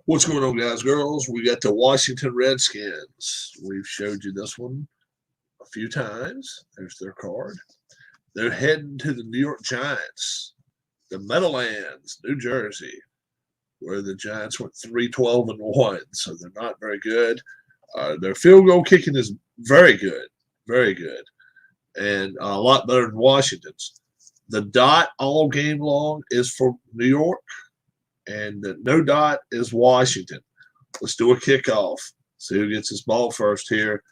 What's going on, guys, girls? We got the Washington Redskins. We've showed you this one a few times. There's their card. They're heading to the New York Giants, the Meadowlands, New Jersey, where the Giants went 3-12-1, so they're not very good. Their field goal kicking is very good, and a lot better than Washington's. The dot all game long is for New York, and the no dot is Washington. Let's do a kickoff. See who gets this ball first here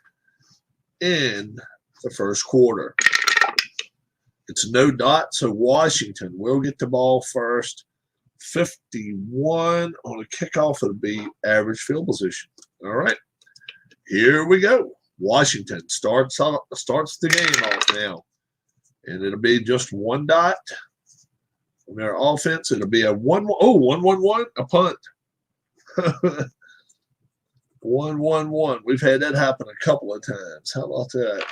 in the first quarter. It's no dot, so Washington will get the ball first. 51 on a kickoff. It'll be average field position. All right, here we go. Washington starts the game off now, and it'll be just one dot. On their offense, it'll be a 1-1-1, a punt. 1-1-1. We've had that happen a couple of times. How about that?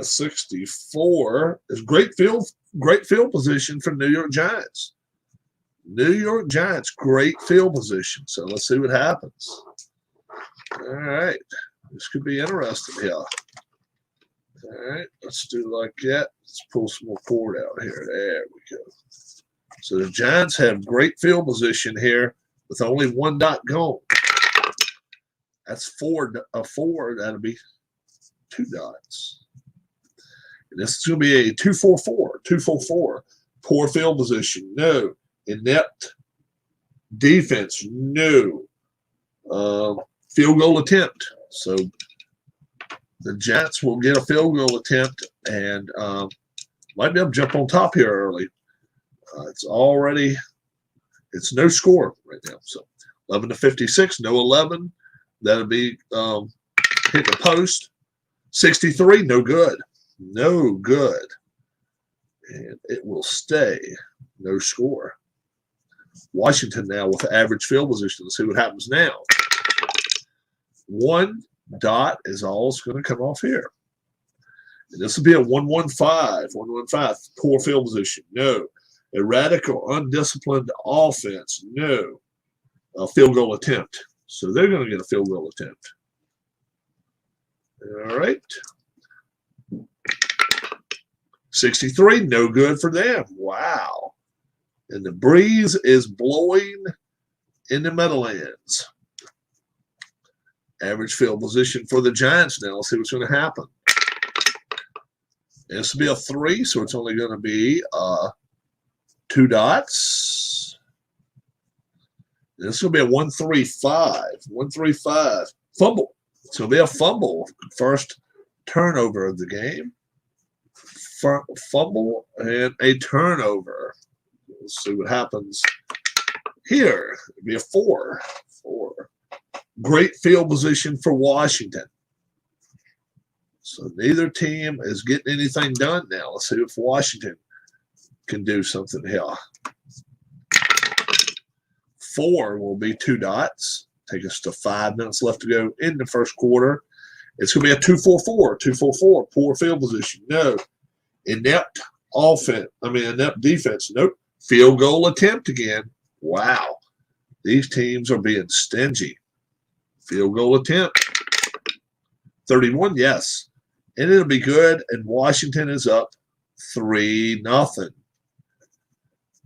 64 is great field position for New York Giants. New York Giants, great field position. So let's see what happens. All right. This could be interesting here. All right, let's do like that. Let's pull some more cord out here. There we go. So the Giants have great field position here with only one dot gone. That's a four. That'll be two dots. And this is going to be a 2-4-4. 2-4-4. Poor field position. No. Inept defense. No. Field goal attempt. So the Giants will get a field goal attempt and might be able to jump on top here early. It's no score right now. So 11-56, no 11. That'll be hit the post. 63, no good. No good. And it will stay no score. Washington now with average field position. Let's see what happens now. One dot is all it's going to come off here. And this will be a 1-1-5. 1-1-5. Poor field position. No. Erratic or undisciplined offense. No. A field goal attempt. So they're going to get a field goal attempt. All right. 63. No good for them. Wow. And the breeze is blowing in the Meadowlands. Average field position for the Giants now. Let's see what's going to happen. This will be a 3, so it's only going to be 2 dots. This will be a 1-3-5. 1-3-5. Fumble. It's going to be a fumble. First turnover of the game. Fumble and a turnover. Let's see what happens here. It'll be a 4. 4. Great field position for Washington. So neither team is getting anything done now. Let's see if Washington can do something here. 4 will be 2 dots. Take us to 5 minutes left to go in the first quarter. It's going to be a 2-4-4. 2-4-4. Poor field position. No. Inept defense. Nope. Field goal attempt again. Wow. These teams are being stingy. Field goal attempt. 31, yes. And it'll be good. And Washington is up 3-0.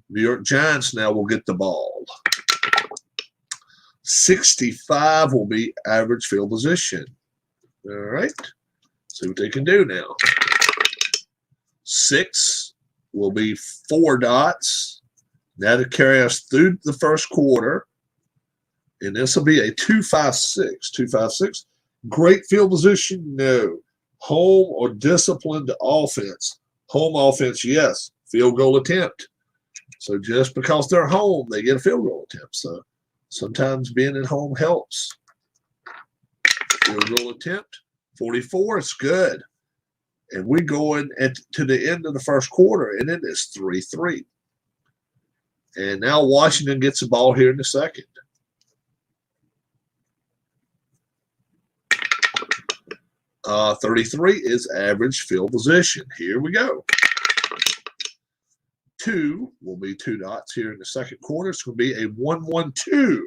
New York Giants now will get the ball. 65 will be average field position. All right. See what they can do now. 6 will be 4 dots. That'll carry us through the first quarter. And this will be a 2-5-6. 2-5-6. Great field position? No. Home or disciplined offense? Home offense, yes. Field goal attempt. So just because they're home, they get a field goal attempt. So sometimes being at home helps. Field goal attempt. 44, it's good. And we're going to the end of the first quarter, and it is 3-3. And now Washington gets the ball here in the second. 33 is average field position. Here we go. 2 will be 2 dots here in the second quarter. It's going to be a 1-1-2.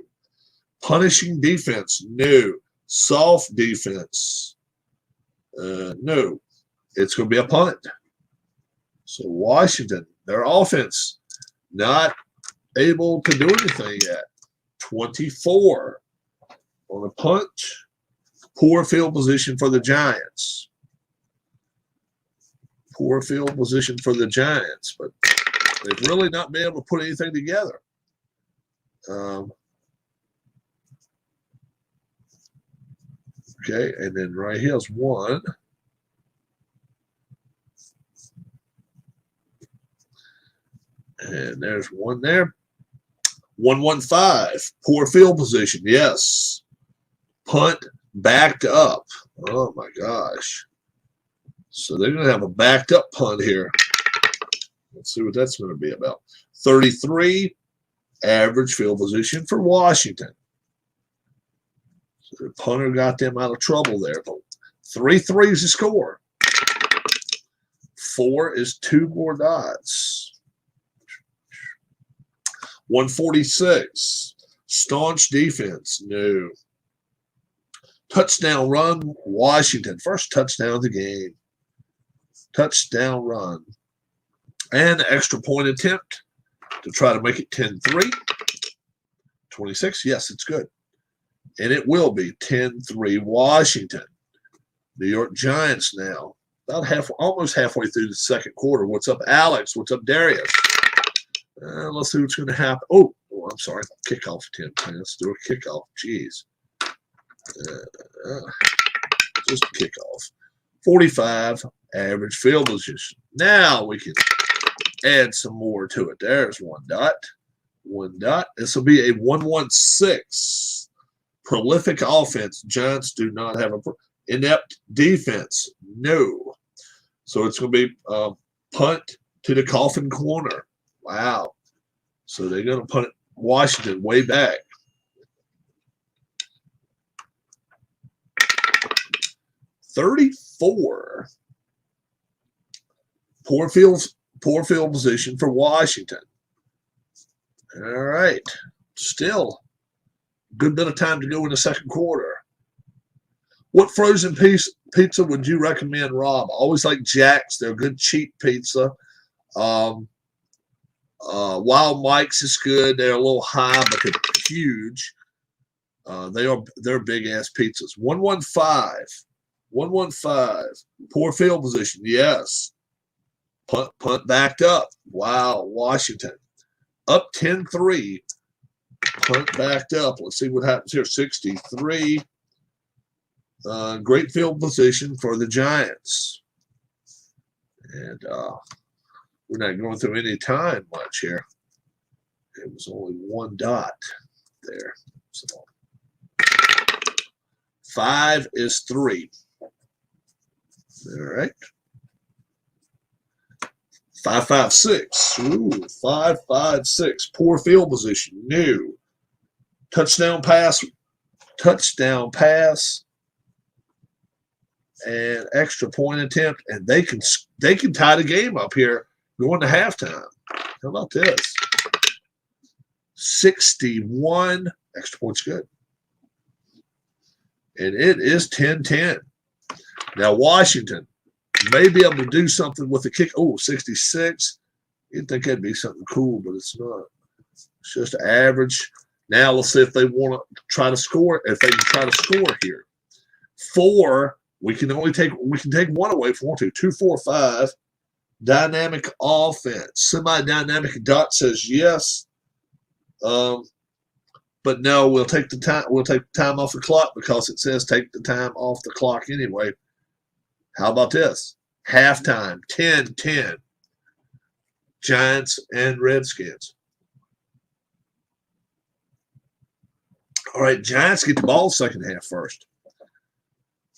Punishing defense, no. Soft defense, no. It's going to be a punt. So Washington, their offense, not able to do anything yet. 24 on a punt. Poor field position for the Giants. Poor field position for the Giants, but they've really not been able to put anything together. Okay, and then right here's 1. And there's 1 there. 1-1-5. Poor field position. Yes. Punt backed up. Oh my gosh. So they're going to have a backed up punt here. Let's see what that's going to be about. 33. Average field position for Washington. So the punter got them out of trouble there. 3-3 is the score. 4 is 2 more dots. 146. Staunch defense. No. Touchdown run, Washington. First touchdown of the game. Touchdown run. And extra point attempt to try to make it 10-3. 26. Yes, it's good. And it will be 10-3 Washington. New York Giants now. Almost halfway through the second quarter. What's up, Alex? What's up, Darius? Let's see what's going to happen. Oh, I'm sorry. Kickoff 10. Let's do a kickoff. Jeez. Just a kickoff. 45 average field position. Now we can add some more to it. There's 1 dot. 1 dot. This will be a 1-1-6. Prolific offense. Giants do not have a inept defense. No. So it's going to be punt to the coffin corner. Wow. So they're going to punt Washington way back. 34. Poor field position for Washington. All right. Still a good bit of time to go in the second quarter. What frozen pizza would you recommend, Rob? I always like Jack's. They're good, cheap pizza. Wild Mike's is good. They're a little high, but they're huge. They're big ass pizzas. 1-1-5. 1-1-5. Poor field position. Yes. Punt backed up. Wow. Washington. Up 10-3. Punt backed up. Let's see what happens here. 63. Great field position for the Giants. And we're not going through any time much here. It was only 1 dot there. So 5 is 3. All right. 5-5-6. Ooh, 5-5-6. Poor field position. New. Touchdown pass. Touchdown pass. And extra point attempt. And they can tie the game up here going to halftime. How about this? 61. Extra point's good. And it is 10-10. Now, Washington may be able to do something with the kick. Oh, 66. You'd think that'd be something cool, but it's not. It's just average. Now, let's see if they want to try to score. If they can try to score here. 4. We can take 1 away if we want to. 2-4-5. Dynamic offense. Semi-dynamic. Dot says yes. But no, we'll take the time. We'll take the time off the clock because it says take the time off the clock anyway. How about this? Halftime, 10-10. Giants and Redskins. All right, Giants get the ball second half first.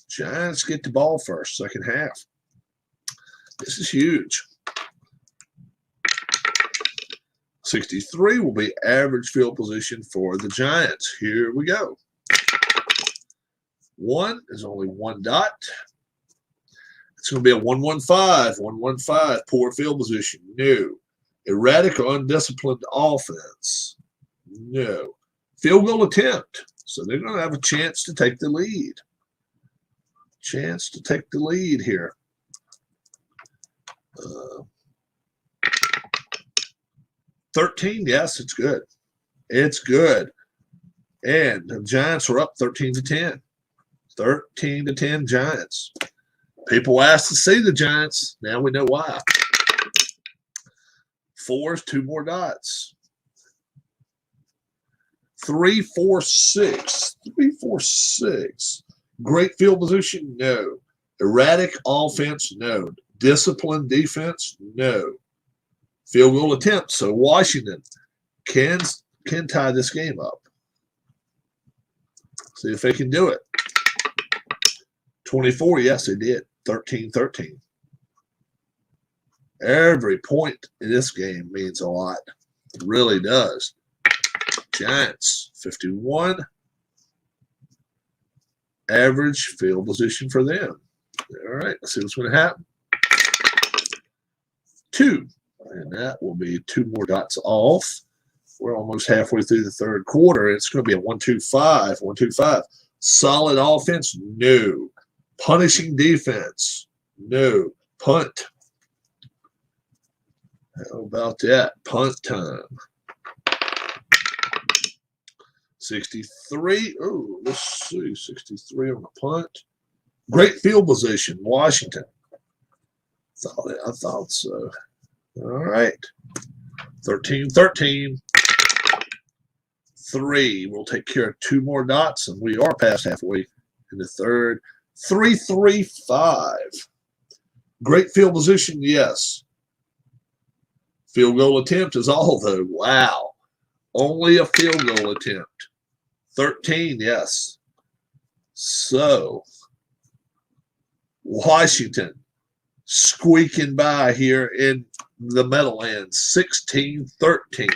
Giants get the ball first, second half. This is huge. 63 will be average field position for the Giants. Here we go. 1 is only 1 dot. It's going to be a 1-1-5. 1-1-5. Poor field position. No. Erratic or undisciplined offense? No. Field goal attempt. So they're going to have a chance to take the lead. Chance to take the lead here. 13, yes, it's good. It's good. And the Giants were up 13-10. 13-10 Giants. People asked to see the Giants. Now we know why. 4 is 2 more dots. 3, 4, 6. 3, 4, 6. Great field position? No. Erratic offense? No. Disciplined defense? No. Field goal attempt. So Washington can tie this game up. See if they can do it. 24, yes, they did. 13-13. Every point in this game means a lot. It really does. Giants, 51. Average field position for them. All right, let's see what's going to happen. 2. And that will be 2 more dots off. We're almost halfway through the third quarter. It's going to be a 1-2-5. 1-2-5. Solid offense? No. Punishing defense? No. Punt. How about that? Punt time. 63. Oh, let's see. 63 on the punt. Great field position, Washington. I thought so. All right. 13-13. 3. We'll take care of 2 more dots, and we are past halfway in the third. 3-3-5. Great field position, yes. Field goal attempt is all, though. Wow. Only a field goal attempt. 13, yes. So, Washington squeaking by here in the Meadowlands, 16-13.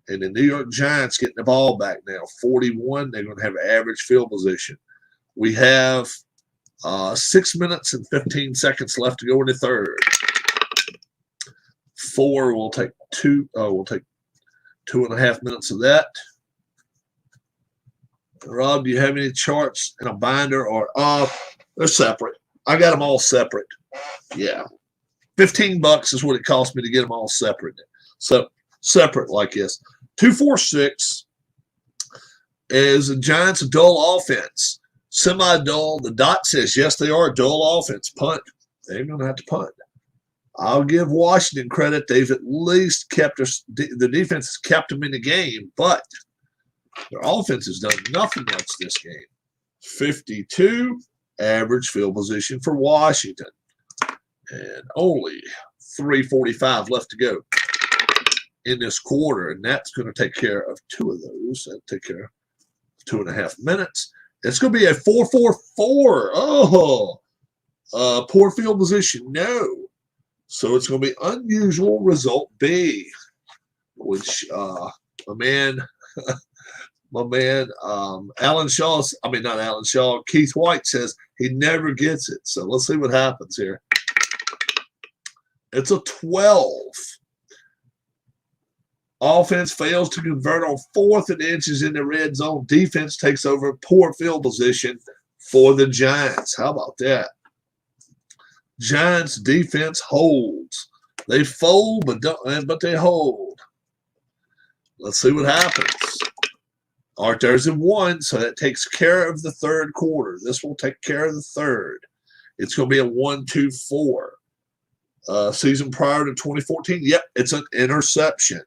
And the New York Giants getting the ball back now, 41. They're going to have average field position. We have 6 minutes and 15 seconds left to go in the third. 4, we'll take 2. We'll take 2.5 minutes of that. Rob, do you have any charts in a binder or they're separate? I got them all separate. Yeah. $15 is what it cost me to get them all separate. So separate like this. 2-4-6 is the Giants' dull offense. Semi-dull. The dot says, yes, they are a dull offense. Punt. They're going to have to punt. I'll give Washington credit. They've at least kept the defense has kept them in the game, but their offense has done nothing much this game. 52, average field position for Washington. And only 3:45 left to go in this quarter, and that's going to take care of 2 of those. That'll take care of 2.5 minutes. It's going to be a 4-4-4. Oh, poor field position. No. So it's going to be unusual result B, which my man, Alan Shaw, not Alan Shaw, Keith White says he never gets it. So let's see what happens here. It's a 12. Offense fails to convert on 4th and inches in the red zone. Defense takes over poor field position for the Giants. How about that? Giants defense holds. They fold, but they hold. Let's see what happens. All right, there's a 1, so that takes care of the third quarter. This will take care of the third. It's going to be a 1-2-4. Season prior to 2014, yep, it's an interception.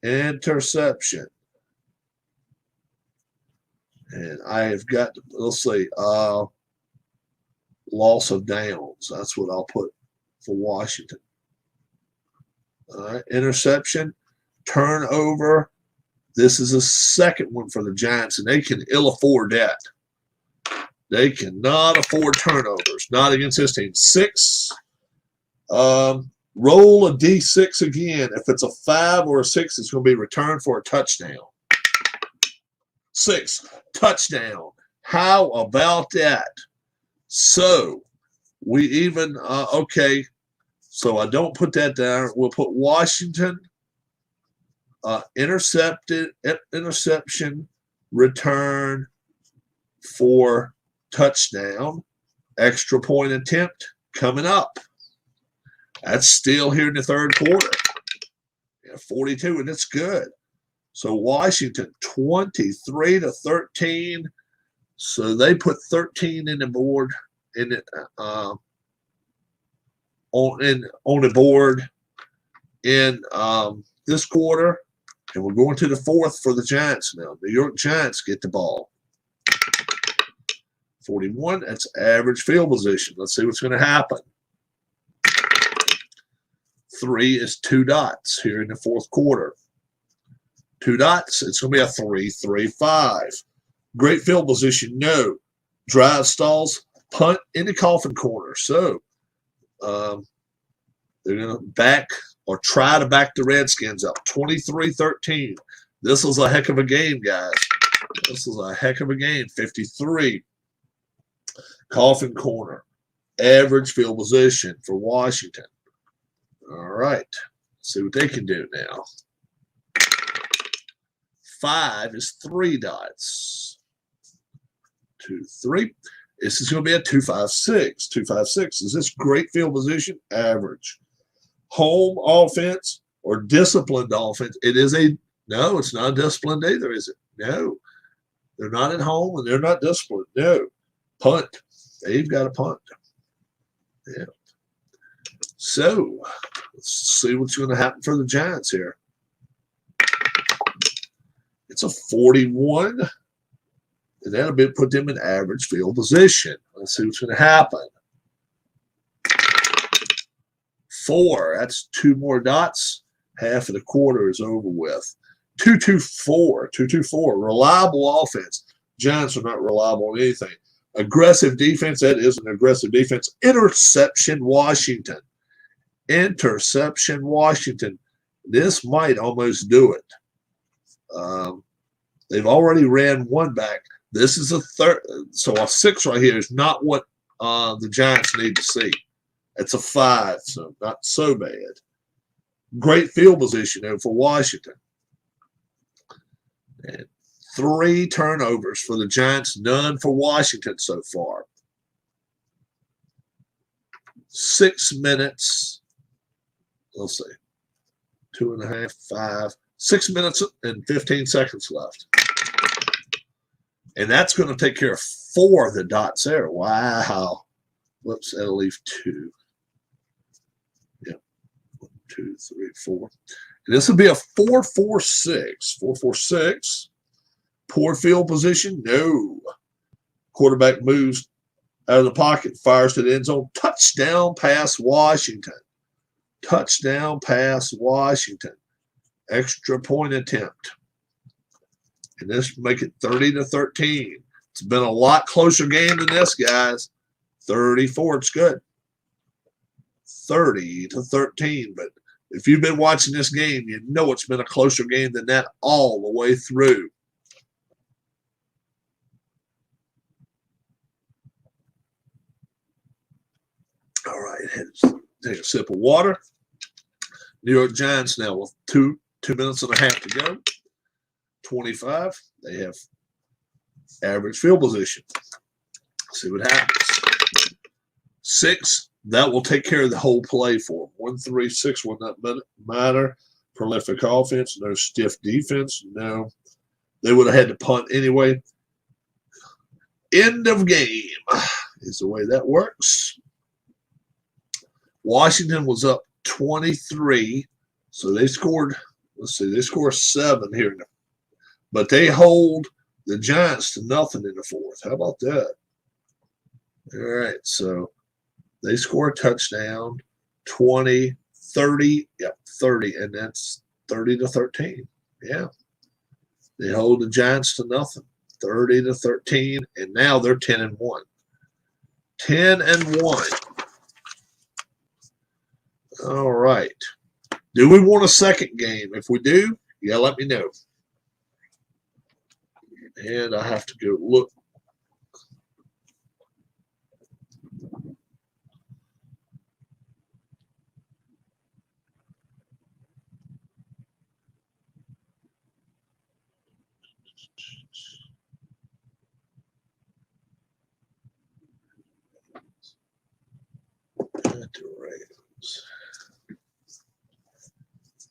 Interception. And I have got, let's see, loss of downs. That's what I'll put for Washington. All right, interception, turnover. This is a second one for the Giants, and they can ill afford that. They cannot afford turnovers, not against this team. 6. Roll a D6 again. If it's a 5 or a 6, it's going to be returned for a touchdown. 6, touchdown. How about that? So we even, okay, So I don't put that down. We'll put Washington, interception, return for touchdown, extra point attempt coming up. That's still here in the third quarter. Yeah, 42, and it's good. So Washington 23-13. So they put 13 in the board in it on the board in this quarter, and we're going to the fourth for the Giants now. New York Giants get the ball. 41. That's average field position. Let's see what's going to happen. 3 is 2 dots here in the fourth quarter. 2 dots. It's going to be a 3-3-5. Great field position. No. Drive stalls. Punt in the coffin corner. So they're going to back or try to back the Redskins up. 23-13. This was a heck of a game, guys. This was a heck of a game. 53. Coffin corner. Average field position for Washington. All right. Let's see what they can do now. 5 is 3 dots. 2, 3. This is going to be a 2-5-6. 2-5-6 is this great field position? Average. Home offense or disciplined offense? It is a no. It's not disciplined either, is it? No. They're not at home and they're not disciplined. No. Punt. They've got a punt. Yeah. So let's see what's going to happen for the Giants here. It's a 41. And that'll put them in average field position. Let's see what's going to happen. 4. That's 2 more dots. Half of the quarter is over with. 2-2-4. 2-2-4. Reliable offense. Giants are not reliable on anything. Aggressive defense. That is an aggressive defense. Interception, Washington. Interception, Washington. This might almost do it. They've already ran 1 back. This is a third. So a 6 right here is not what the Giants need to see. It's a 5, so not so bad. Great field position there for Washington. And 3 turnovers for the Giants, none for Washington so far. 6 minutes. Let's see. 2.5, 5. 6 minutes and 15 seconds left. And that's going to take care of 4 of the dots there. Wow. Whoops, that'll leave 2. Yep. 1, 2, 3, 4. And this will be a 4-4-6. 4-4-6. Poor field position? No. Quarterback moves out of the pocket, fires to the end zone. Touchdown pass, Washington. Touchdown pass, Washington. Extra point attempt. And this make it 30-13. It's been a lot closer game than this, guys. 34, it's good. 30-13. But if you've been watching this game, you know it's been a closer game than that all the way through. All right, take a sip of water. New York Giants now with 2 minutes and a half to go. 25. They have average field position. See what happens. 6. That will take care of the whole play for them. 1-3-6 will not matter. Prolific offense. No stiff defense. No. They would have had to punt anyway. End of game is the way that works. Washington was up 23. So they scored, let's see, they scored 7 here. But they hold the Giants to nothing in the fourth. How about that? All right, so they score a touchdown, 20, 30, yep, 30, and that's 30-13. Yeah. They hold the Giants to nothing, 30-13, and now they're 10-1. 10-1. All right. Do we want a second game? If we do, yeah, let me know. And I have to go look.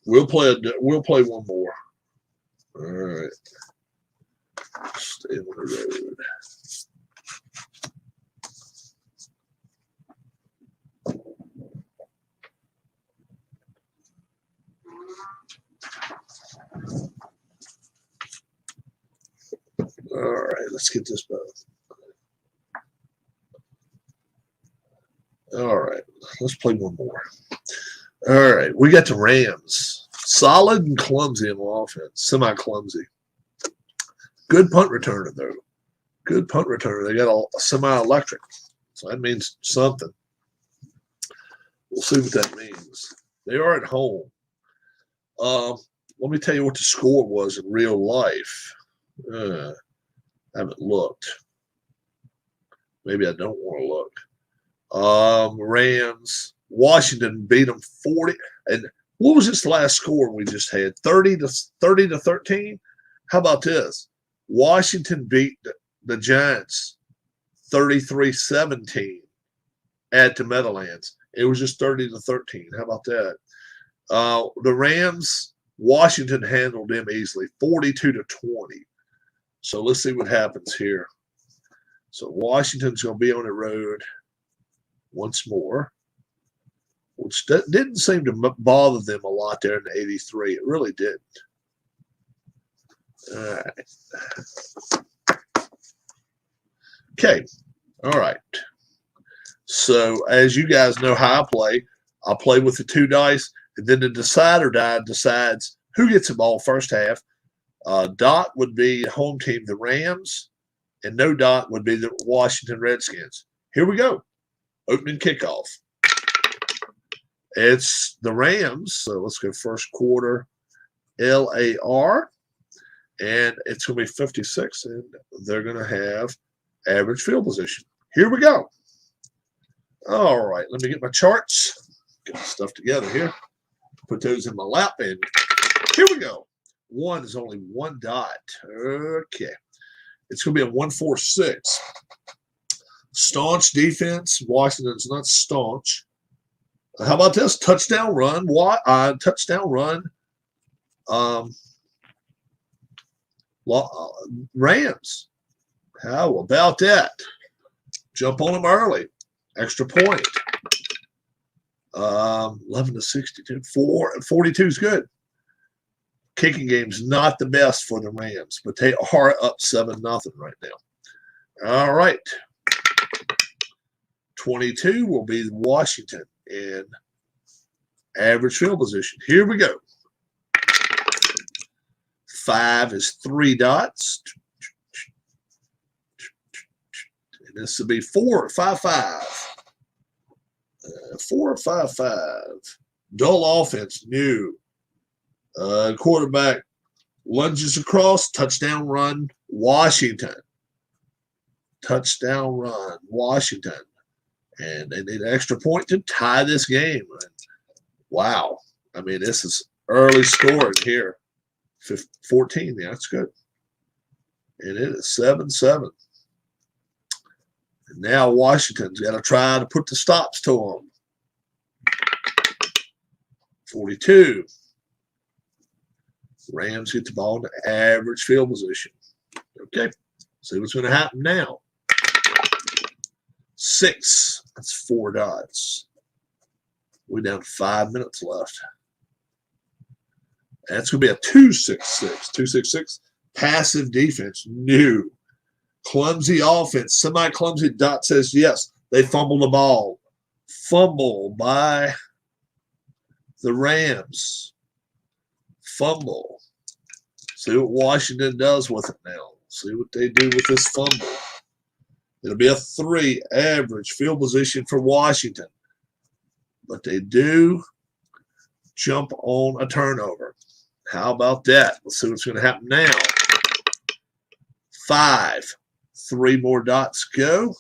We'll play one more. All right. Stay on the road. All right, let's get this both. All right, let's play one more. All right, we got the Rams. Solid and clumsy in offense. Semi-clumsy. Good punt returner, though. Good punt returner. They got a semi-electric. So that means something. We'll see what that means. They are at home. Let me tell you what the score was in real life. I haven't looked. Maybe I don't want to look. Rams. Washington beat them 40. And what was this last score we just had? 30 to 13? How about this? Washington beat the Giants 33-17 at the Meadowlands. It was just 30 to 13. How about that? The Rams, Washington handled them easily, 42 to 20. So let's see what happens here. So Washington's going to be on the road once more, which didn't seem to bother them a lot there in the 83. It really didn't. All right. Okay. All right. So as you guys know how I play with the two dice, and then the decider die decides who gets the ball first half. Dot would be home team, the Rams, and no dot would be the Washington Redskins. Here we go. Opening kickoff. It's the Rams. So let's go first quarter LAR. And it's going to be 56, and they're going to have average field position. Here we go. All right, let me get my charts. Get my stuff together here. Put those in my lap, and here we go. One is only one dot. Okay. It's going to be a 1-4-6. Staunch defense. Washington's not staunch. How about this? Touchdown run. Touchdown run. Rams. How about that? Jump on them early. Extra point. 11 to 62. 42 is good. Kicking game's not the best for the Rams, but they are up 7-0 right now. All right. 22 will be Washington in average field position. Here we go. 5 is 3 dots. And this will be 4-5-5. 4-5-5. Dull offense, new. Quarterback lunges across, touchdown run, Washington. Touchdown run, Washington. And they need an extra point to tie this game. Wow. I mean, this is early scoring here. 14, yeah, that's good. And it is 7-7. And now Washington's got to try to put the stops to them. 42. Rams get the ball in the average field position. Okay, see what's going to happen now. 6. That's 4 dots. We're down to 5 minutes left. That's going to be a 2-6-6. 2-6-6. Passive defense. New. Clumsy offense. Semi-clumsy. Dot says yes. They fumbled the ball. Fumble by the Rams. Fumble. See what Washington does with it now. See what they do with this fumble. It'll be a 3 average field position for Washington. But they do jump on a turnover. How about that? Let's see what's going to happen now. 5. 3 more dots go.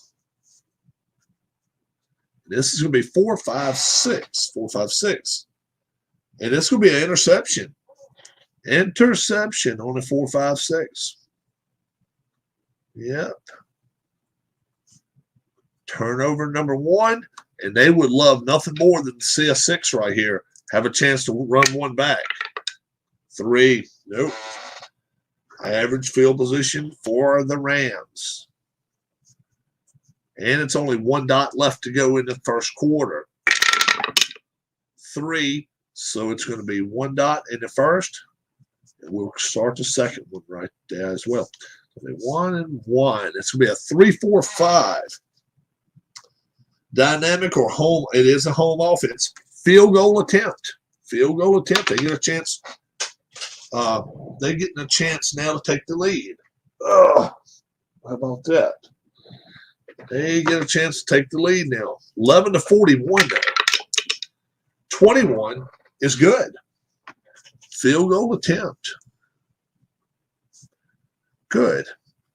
This is going to be 4-5-6. 4-5-6. And this will be an interception. Interception on a 4-5-6. Yep. Turnover number 1. And they would love nothing more than to see a 6 right here. have a chance to run one back. 3, nope. Average field position for the Rams. And it's only 1 dot left to go in the first quarter. 3, so it's going to be 1 dot in the first. And we'll start the second one right there as well. 1 and 1. It's going to be a 3-4-5. Dynamic or home. It is a home offense. Field goal attempt. Field goal attempt. They get a chance. They're getting a chance now to take the lead. How about that? They get a chance to take the lead now. 11-41 now. 21 is good. Field goal attempt. Good.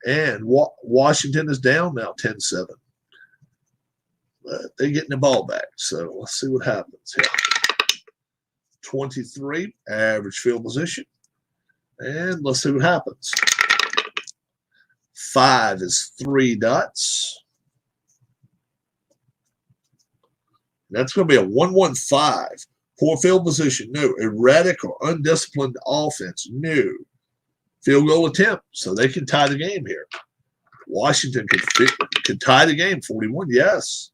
And Washington is down now 10-7. But they're getting the ball back. So let's see what happens here. 23, average field position. And let's see what happens. 5 is 3 dots. That's going to be a 1-1-5. Poor field position, no. Erratic or undisciplined offense, no. Field goal attempt, so they can tie the game here. Washington could tie the game, 41. Yes,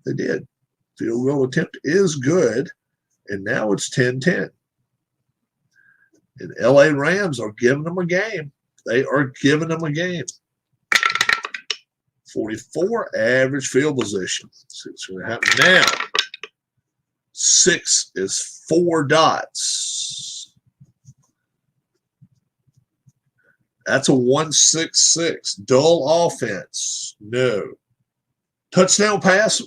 they did. Field goal attempt is good, and now it's 10-10. And LA Rams are giving them a game. They are giving them a game. 44, average field position. See what's going to happen now. 6 is 4 dots. That's a 1-6-6. Dull offense. No. Touchdown pass.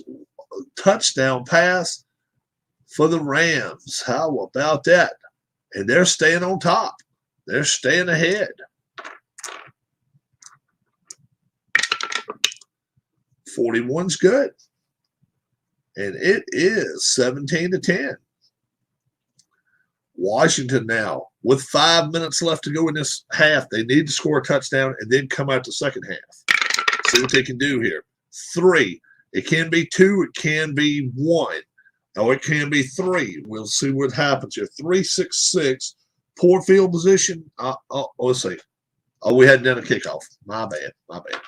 Touchdown pass for the Rams. How about that? And they're staying on top. They're staying ahead. 41's good. And it is 17-10. Washington now, with 5 minutes left to go in this half, they need to score a touchdown and then come out the second half. See what they can do here. 3. It can be 2. It can be 1. Or it can be 3. We'll see what happens here. 3-6-6. Poor field position. Let's see. Oh, we hadn't done a kickoff. My bad. My bad.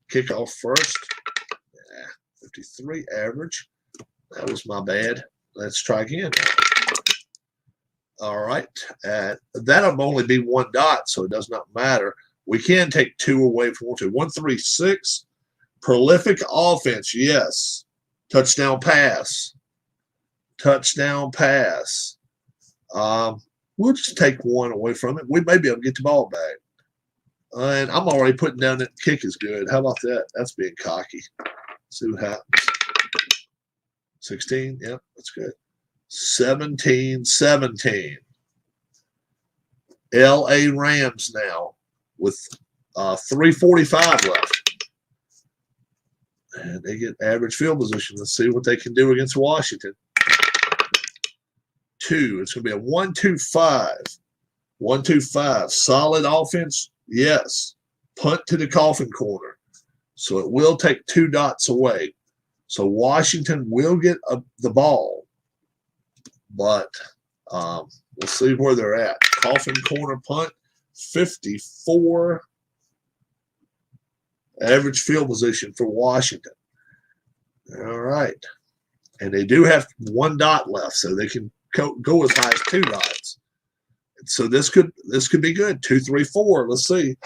Kickoff first. 53 average. That was my bad. Let's try again. All right. That'll only be 1 dot, so it does not matter. We can take 2 away from 1-2. 1-3-6. Prolific offense. Yes. Touchdown pass. Touchdown pass. We'll just take 1 away from it. We may be able to get the ball back. And I'm already putting down that kick is good. How about that? That's being cocky. See what happens. 16. Yep, that's good. 17-17. LA Rams now with 3:45 left. And they get average field position. Let's see what they can do against Washington. 2. It's going to be a 1-2-5. 1-2-5. Solid offense. Yes. Punt to the coffin corner. So it will take 2 dots away. So Washington will get the ball. But we'll see where they're at. Coffin corner punt. 54. Average field position for Washington. All right. And they do have 1 dot left, so they can go as high as 2 dots. So this could be good. 2-3-4. Let's see.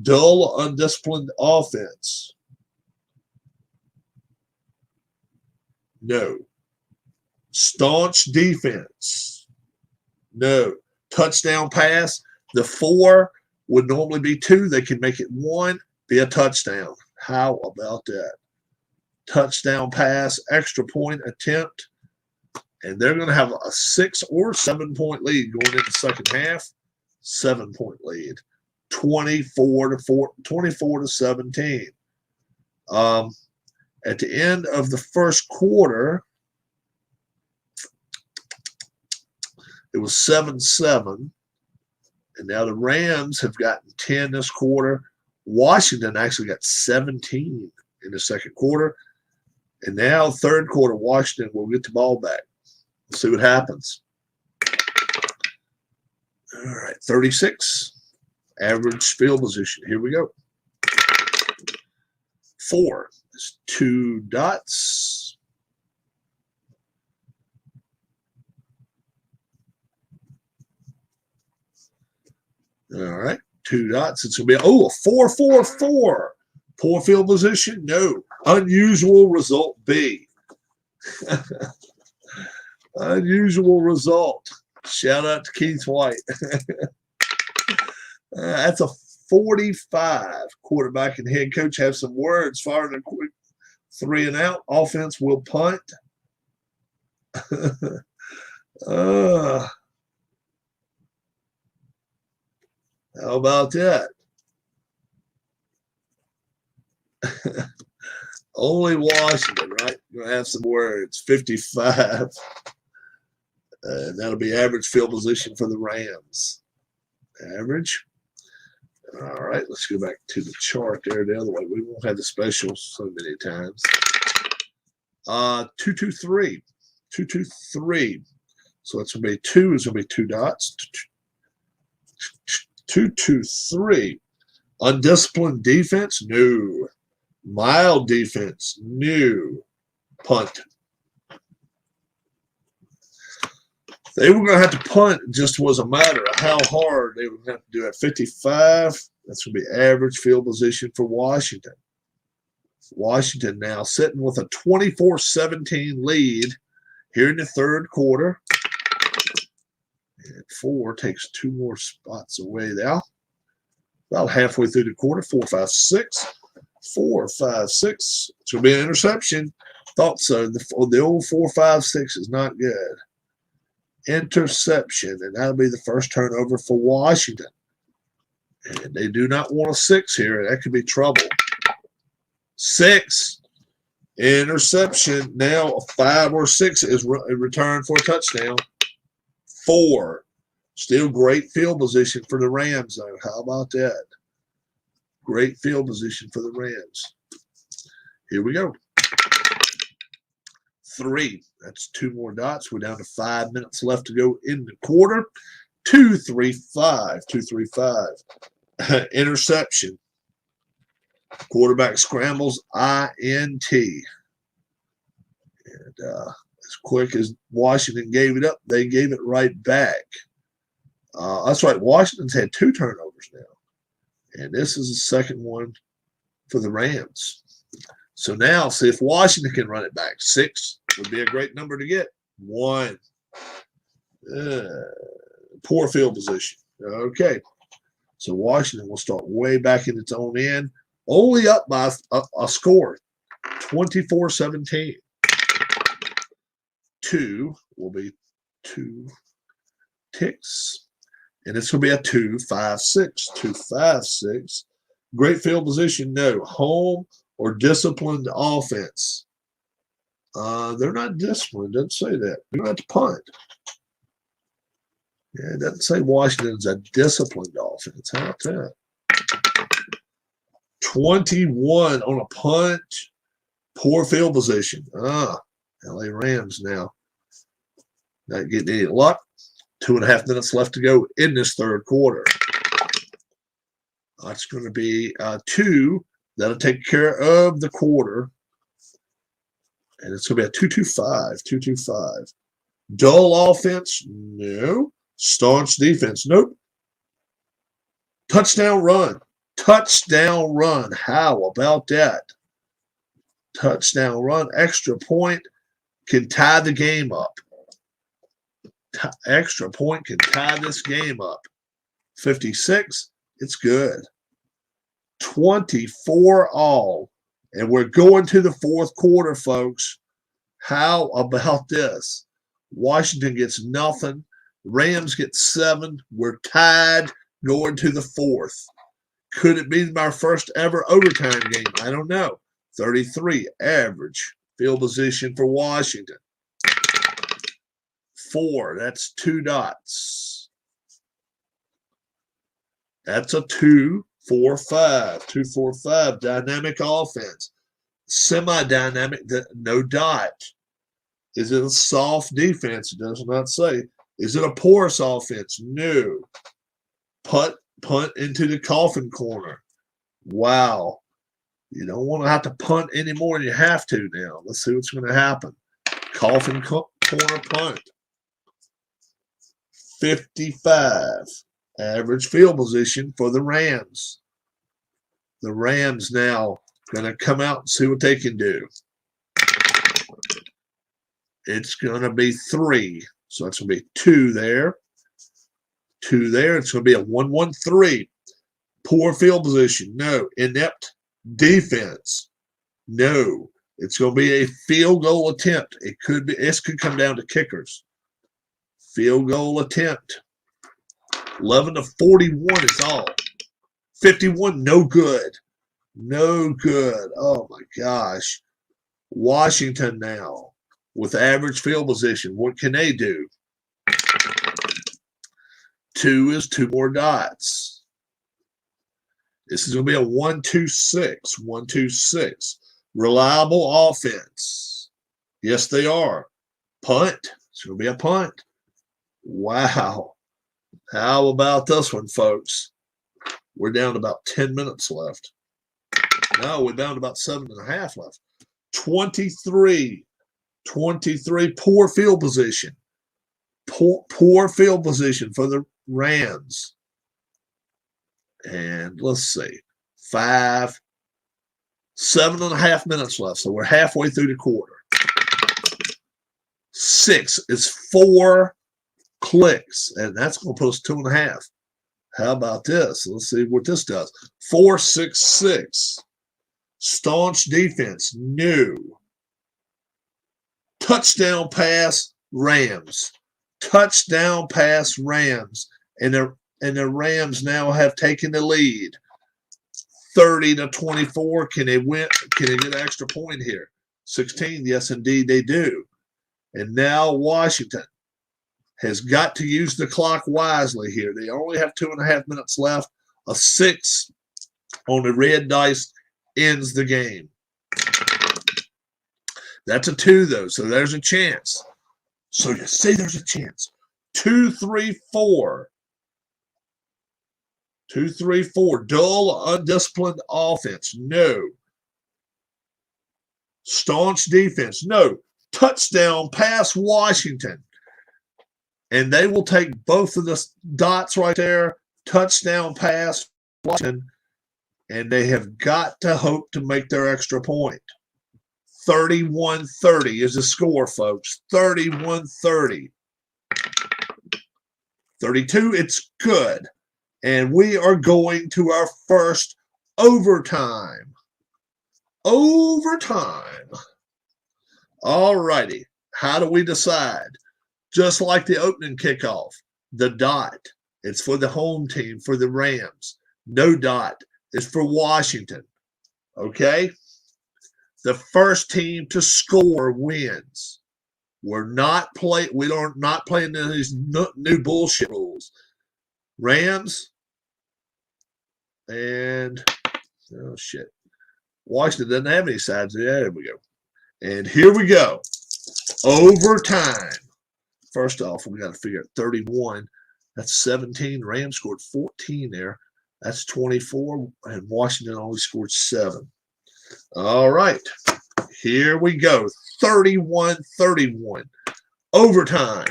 Dull, undisciplined offense. No. Staunch defense. No. Touchdown pass. The 4 would normally be 2. They can make it 1, be a touchdown. How about that? Touchdown pass, extra point attempt. And they're going to have a 6 or 7 point lead going into the second half. 7 point lead. 24-17. At the end of the first quarter, it was 7-7. And now the Rams have gotten 10 this quarter. Washington actually got 17 in the second quarter. And now third quarter, Washington will get the ball back. Let's see what happens. All right, 36. Average field position. Here we go. 4 is 2 dots. All right, 2 dots. It's going to be, a 4-4-4. Poor field position? No. Unusual result B. Unusual result. Shout out to Keith White. That's a 45. Quarterback and head coach have some words. Firing a quick 3 and out. Offense will punt. How about that? Only Washington, right? Going to have some words. 55. That'll be average field position for the Rams. Average. All right, let's go back to the chart there the other way. We won't have the specials so many times. 2-2-3. 2-2-3. So that's going to be 2 is going to be 2 dots. 2-2-3. Undisciplined defense? No. Mild defense? No. Punt. They were going to have to punt. It just was a matter of how hard they were going to have to do it. 55. That's going to be average field position for Washington. Washington now sitting with a 24-17 lead here in the third quarter. And 4 takes 2 more spots away now. About halfway through the quarter. 4-5-6. 4-5-6. It's going to be an interception. Thought so. The old 4-5-6 is not good. Interception, and that'll be the first turnover for Washington. And they do not want a 6 here. That could be trouble. 6. Interception. Now a 5 or 6 is returned for a touchdown. 4. Still great field position for the Rams, though. How about that? Great field position for the Rams. Here we go. 3. That's 2 more dots. We're down to 5 minutes left to go in the quarter. 2-3-5. 2-3-5. Interception. Quarterback scrambles. INT. And as quick as Washington gave it up, they gave it right back. That's right. Washington's had 2 turnovers now. And this is the second one for the Rams. So now, see if Washington can run it back. 6 would be a great number to get. 1. Poor field position. Okay. So Washington will start way back in its own end. Only up by a score. 24-17. 2 will be 2 ticks. And it's going to be a 2-5-6. 2-5-6. Great field position. No. Home or disciplined offense. They're not disciplined. It doesn't say that. We don't have to punt. Yeah, it doesn't say Washington's a disciplined offense. How about that? 21 on a punt. Poor field position. LA Rams now. Not getting any luck. 2.5 minutes left to go in this third quarter. That's going to be 2. That'll take care of the quarter. And it's going to be a 2-2-5. 2-2-5. Dull offense? No. Staunch defense? Nope. Touchdown run. Touchdown run. How about that? Touchdown run. Extra point can tie the game up. Extra point can tie this game up. 56. It's good. 24 all. And we're going to the fourth quarter, folks. How about this? Washington gets nothing. Rams get 7. We're tied going to the fourth. Could it be our first ever overtime game? I don't know. 33 average field position for Washington. 4. That's 2 dots. That's a 2-4-5. 2-4-5. Dynamic offense. Semi-dynamic. No dot. Is it a soft defense? It does not say. Is it a porous offense? No. Punt into the coffin corner. Wow. You don't want to have to punt any more than you have to now. Let's see what's going to happen. Coffin corner punt. 55. Average field position for the Rams. The Rams now going to come out and see what they can do. It's going to be 3. So that's going to be 2 there. 2 there. It's going to be a 1-1-3. Poor field position. No. Inept defense. No. It's going to be a field goal attempt. This could come down to kickers. Field goal attempt. 11-41 is all. 51, no good. No good. Oh my gosh. Washington now with average field position. What can they do? 2 is 2 more dots. This is going to be a 1-2-6. 1-2-6. Reliable offense. Yes, they are. Punt. It's going to be a punt. Wow. How about this one, folks? We're down to about 10 minutes left. No, we're down to about 7.5 left. 23. 23. Poor field position. Poor field position for the Rams. And let's see. 7.5 minutes left. So we're halfway through the quarter. 6 is 4 clicks, and that's going to put us 2.5. How about this? Let's see what this does. 4-6-6. Staunch defense. No. Touchdown pass, Rams. Touchdown pass, Rams. And the Rams now have taken the lead. 30-24. Can they win? Can they get an extra point here? 16. Yes, indeed, they do. And now Washington has got to use the clock wisely here. They only have 2.5 minutes left. A 6 on the red dice ends the game. That's a 2, though, so there's a chance. So you say there's a chance. 2-3-4. 2-3-4. Dull, undisciplined offense. No. Staunch defense. No. Touchdown pass, Washington. And they will take both of the dots right there. Touchdown pass, Washington. And they have got to hope to make their extra point. 31-30 is the score, folks. 31-30. 32, it's good. And we are going to our first overtime. Overtime. All righty. How do we decide? Just like the opening kickoff, the dot, it's for the home team, for the Rams. No dot is for Washington. Okay? The first team to score wins. We're not playing these new bullshit rules. Rams and oh shit. Washington doesn't have any sides. Yeah, there we go. And here we go. Overtime. First off, we got to figure out 31. That's 17. Rams scored 14 there. That's 24. And Washington only scored 7. All right. Here we go. 31-31. Overtime.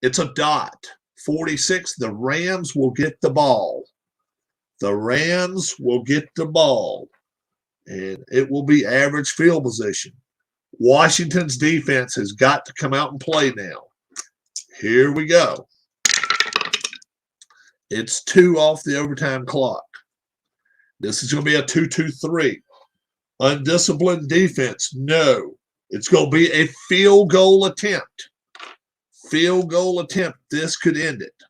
It's a dot. 46. The Rams will get the ball. The Rams will get the ball. And it will be average field position. Washington's defense has got to come out and play now. Here we go. It's 2 off the overtime clock. This is going to be a 2-2-3. Undisciplined defense, no. It's going to be a field goal attempt. Field goal attempt. This could end it.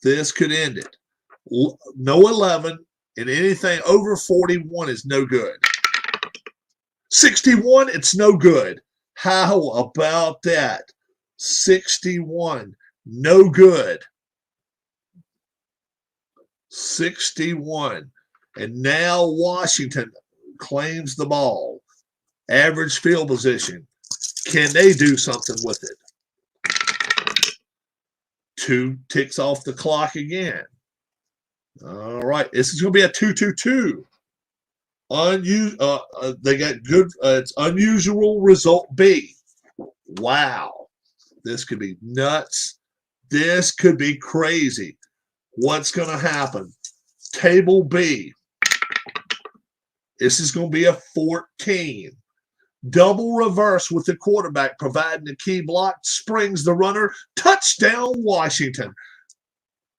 This could end it. No 11, and anything over 41 is no good. 61, it's no good. How about that? 61, no good. 61. And now Washington claims the ball. Average field position. Can they do something with it? 2 ticks off the clock again. All right, this is going to be a 2-2-2. They got good. It's unusual result B. Wow, this could be nuts. This could be crazy. What's going to happen? Table B. This is going to be a 14. Double reverse with the quarterback providing the key block. Springs the runner. Touchdown, Washington.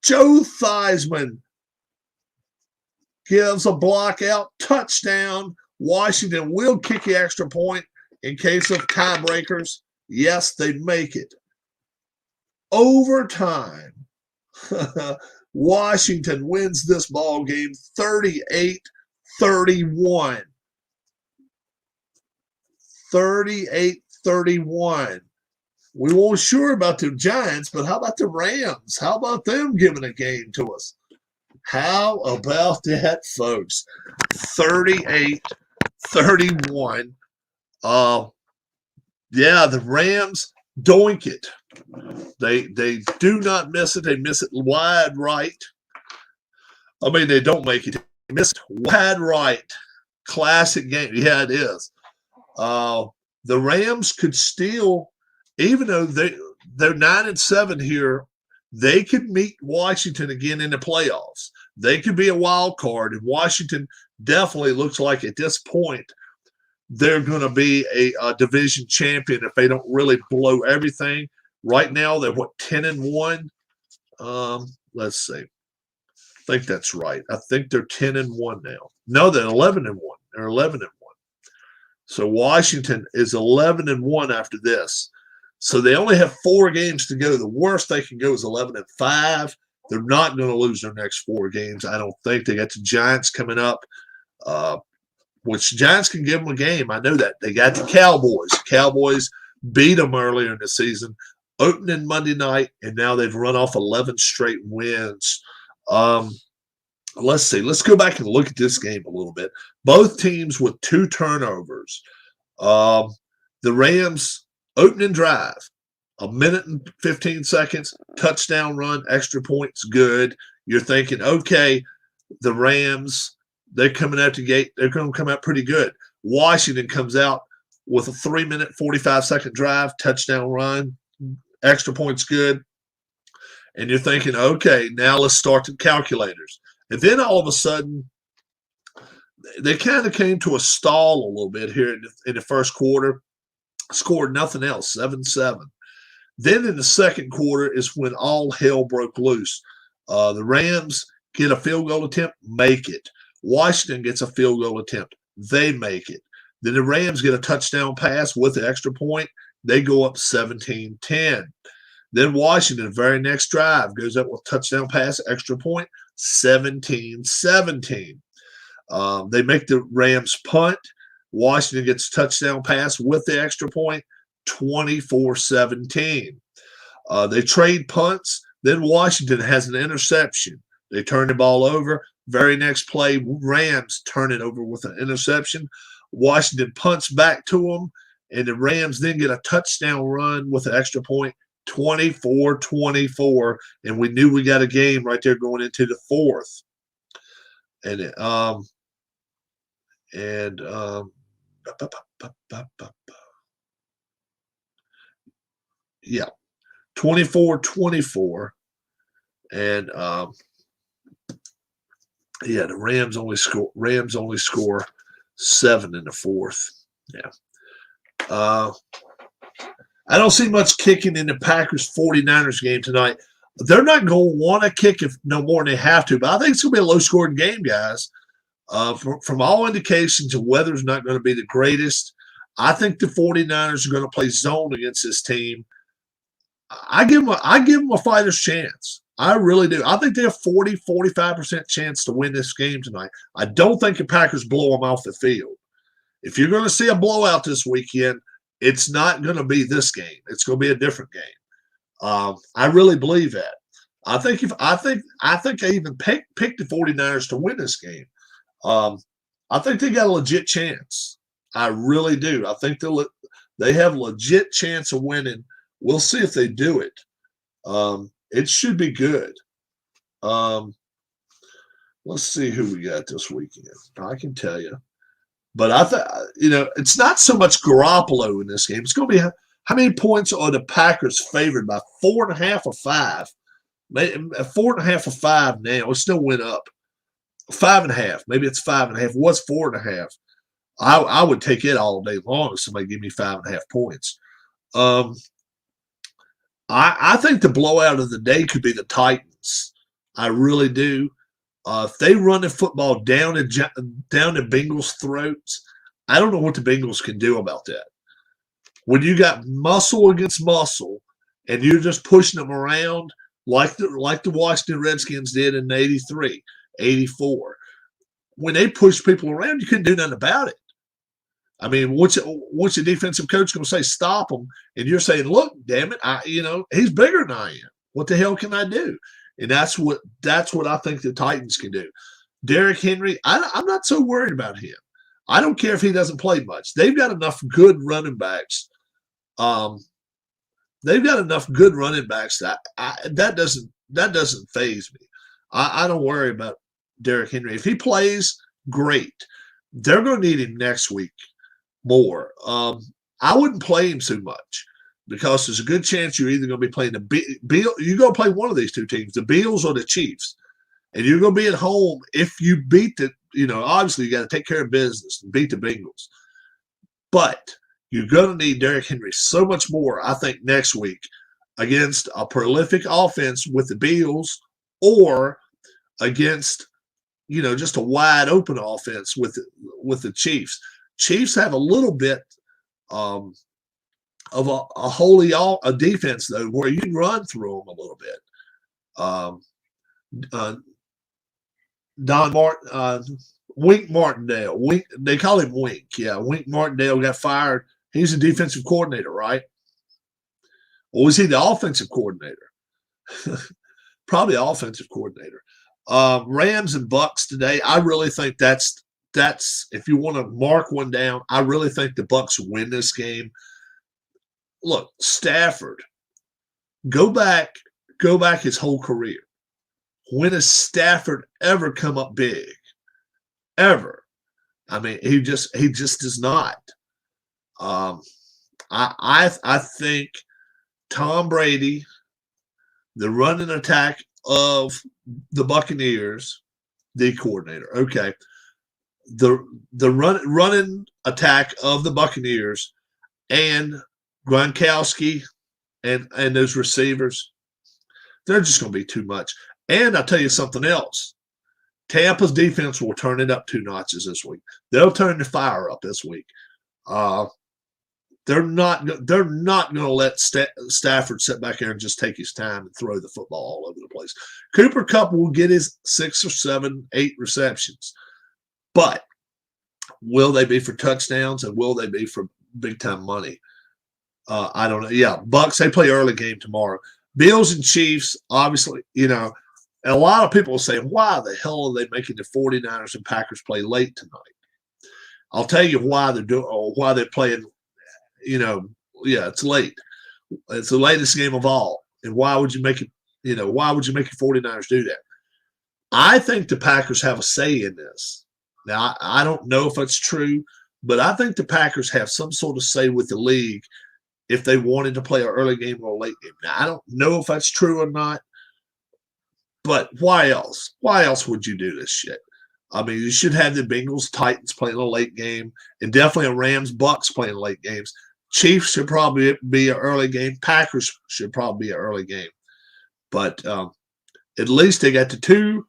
Joe Theismann gives a block out. Touchdown. Washington will kick the extra point in case of tiebreakers. Yes, they make it. Overtime. Washington wins this ball game 38-31. 38-31. We weren't sure about the Giants, but how about the Rams? How about them giving a game to us? How about that, folks? 38-31. Yeah, the Rams doink it. They do not miss it. They miss it wide right. I mean, they don't make it. They miss it wide right. Classic game. Yeah, it is. The Rams could still, even though they're 9-7 here, they could meet Washington again in the playoffs. They could be a wild card, and Washington definitely looks like at this point they're going to be a division champion if they don't really blow everything. Right now, they're 10-1. Let's see. I think that's right. I think they're 10-1 now. No, they're 11-1. They're 11-1. So Washington is 11-1 after this. So they only have 4 games to go. The worst they can go is 11-5. They're not going to lose their next 4 games. I don't think. They got the Giants coming up, which Giants can give them a game. I know that. They got the Cowboys. Cowboys beat them earlier in the season, opening Monday night, and now they've run off 11 straight wins. Let's see. Let's go back and look at this game a little bit. Both teams with 2 turnovers. The Rams opening drive, 1 minute and 15 seconds, touchdown run, extra points, good. You're thinking, okay, the Rams, they're coming out the gate. They're going to come out pretty good. Washington comes out with a 3-minute, 45-second drive, touchdown run, extra points, good. And you're thinking, okay, now let's start the calculators. And then all of a sudden, they kind of came to a stall a little bit here in the first quarter, scored nothing else, 7-7. Then in the second quarter is when all hell broke loose. The Rams get a field goal attempt, make it. Washington gets a field goal attempt, they make it. Then the Rams get a touchdown pass with the extra point, they go up 17-10. Then Washington, very next drive, goes up with touchdown pass, extra point, 17-17. They make the Rams punt. Washington gets a touchdown pass with the extra point, 24-17. They trade punts. Then Washington has an interception. They turn the ball over. Very next play, Rams turn it over with an interception. Washington punts back to them, and the Rams then get a touchdown run with an extra point, 24-24, and we knew we got a game right there going into the fourth. And yeah, 24-24, and yeah, the Rams only score 7 in the fourth. Yeah. I don't see much kicking in the Packers 49ers game tonight. They're not going to want to kick if no more than they have to, but I think it's going to be a low-scoring game, guys. From all indications, the weather's not going to be the greatest. I think the 49ers are going to play zone against this team. I give them a fighter's chance. I really do. I think they have 40-45% chance to win this game tonight. I don't think the Packers blow them off the field. If you're going to see a blowout this weekend, it's not going to be this game. It's going to be a different game. I really believe that. I think I even picked the 49ers to win this game. I think they got a legit chance. I really do. I think they have a legit chance of winning. We'll see if they do it. It should be good. Let's see who we got this weekend. I can tell you. But I think, it's not so much Garoppolo in this game. It's going to be how many points are the Packers favored by 4.5 or 5? 4.5 or 5 now. It still went up. 5.5. Maybe it's 5.5. It was 4.5. I would take it all day long if somebody give me 5.5 points. I think the blowout of the day could be the Titans. I really do. If they run the football down the Bengals' throats, I don't know what the Bengals can do about that. When you got muscle against muscle, and you're just pushing them around like the Washington Redskins did in 83, 84. When they pushed people around, you couldn't do nothing about it. I mean, what's the defensive coach going to say? Stop him, and you're saying, "Look, damn it, he's bigger than I am. What the hell can I do?" And that's what I think the Titans can do. Derrick Henry, I'm not so worried about him. I don't care if he doesn't play much. They've got enough good running backs. They've got enough good running backs that doesn't faze me. I don't worry about Derrick Henry. If he plays, great. They're going to need him next week more. I wouldn't play him too much because there's a good chance you're either going to be playing the Bill. You're going to play one of these two teams, the Bills or the Chiefs, and you're going to be at home. If you beat obviously you got to take care of business and beat the Bengals, but you're going to need Derrick Henry so much more, I think, next week against a prolific offense with the Bills or against, just a wide open offense with the Chiefs. Chiefs have a little bit of a defense, though, where you can run through them a little bit. Wink Martindale. They call him Wink. Yeah, Wink Martindale got fired. He's a defensive coordinator, right? Or was he the offensive coordinator? Probably offensive coordinator. Rams and Bucks today. I really think that's if you want to mark one down, I really think the Bucks win this game. Look, Stafford, go back his whole career. When has Stafford ever come up big? Ever. I mean, he just does not. I think Tom Brady, the running attack of the Buccaneers, the coordinator. Okay. The running attack of the Buccaneers and Gronkowski and those receivers, they're just going to be too much. And I'll tell you something else. Tampa's defense will turn it up 2 notches this week. They'll turn the fire up this week. They're not going to let Stafford sit back there and just take his time and throw the football all over the place. Cooper Kupp will get his 6 or 7, 8 receptions. But will they be for touchdowns and will they be for big-time money? I don't know. Yeah, Bucks, they play early game tomorrow. Bills and Chiefs, obviously, and a lot of people say, why the hell are they making the 49ers and Packers play late tonight? I'll tell you why they're doing or why they're playing, it's late. It's the latest game of all. And why would you make it, why would you make the 49ers do that? I think the Packers have a say in this. Now, I don't know if that's true, but I think the Packers have some sort of say with the league if they wanted to play an early game or a late game. Now, I don't know if that's true or not, but why else? Why else would you do this shit? I mean, you should have the Bengals, Titans playing a late game, and definitely a Rams, Bucks playing late games. Chiefs should probably be an early game. Packers should probably be an early game. But at least they got the two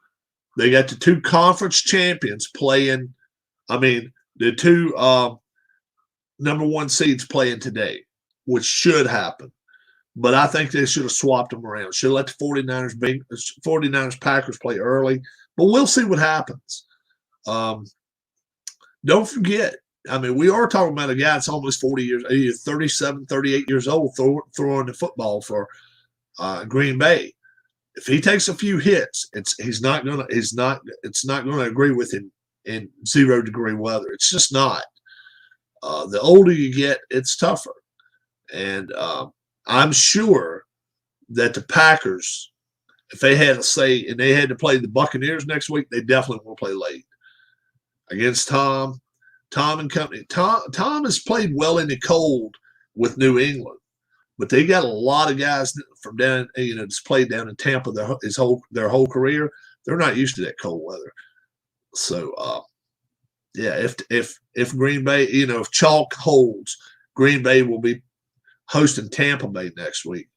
conference champions playing. I mean, the two number 1 seeds playing today, which should happen. But I think they should have swapped them around. Should have let the 49ers Packers play early. But we'll see what happens. Don't forget, I mean, we are talking about a guy that's almost 40 years, 37, 38 years old, throwing the football for Green Bay. If he takes a few hits, it's not going to agree with him in 0-degree weather. It's just not. The older you get, it's tougher. And I'm sure that the Packers, if they had a say and they had to play the Buccaneers next week, they definitely will play late against Tom and company. Tom has played well in the cold with New England, but they got a lot of guys from down, just played down in Tampa their whole career. They're not used to that cold weather. So, yeah, if Green Bay, if chalk holds, Green Bay will be hosting Tampa Bay next week.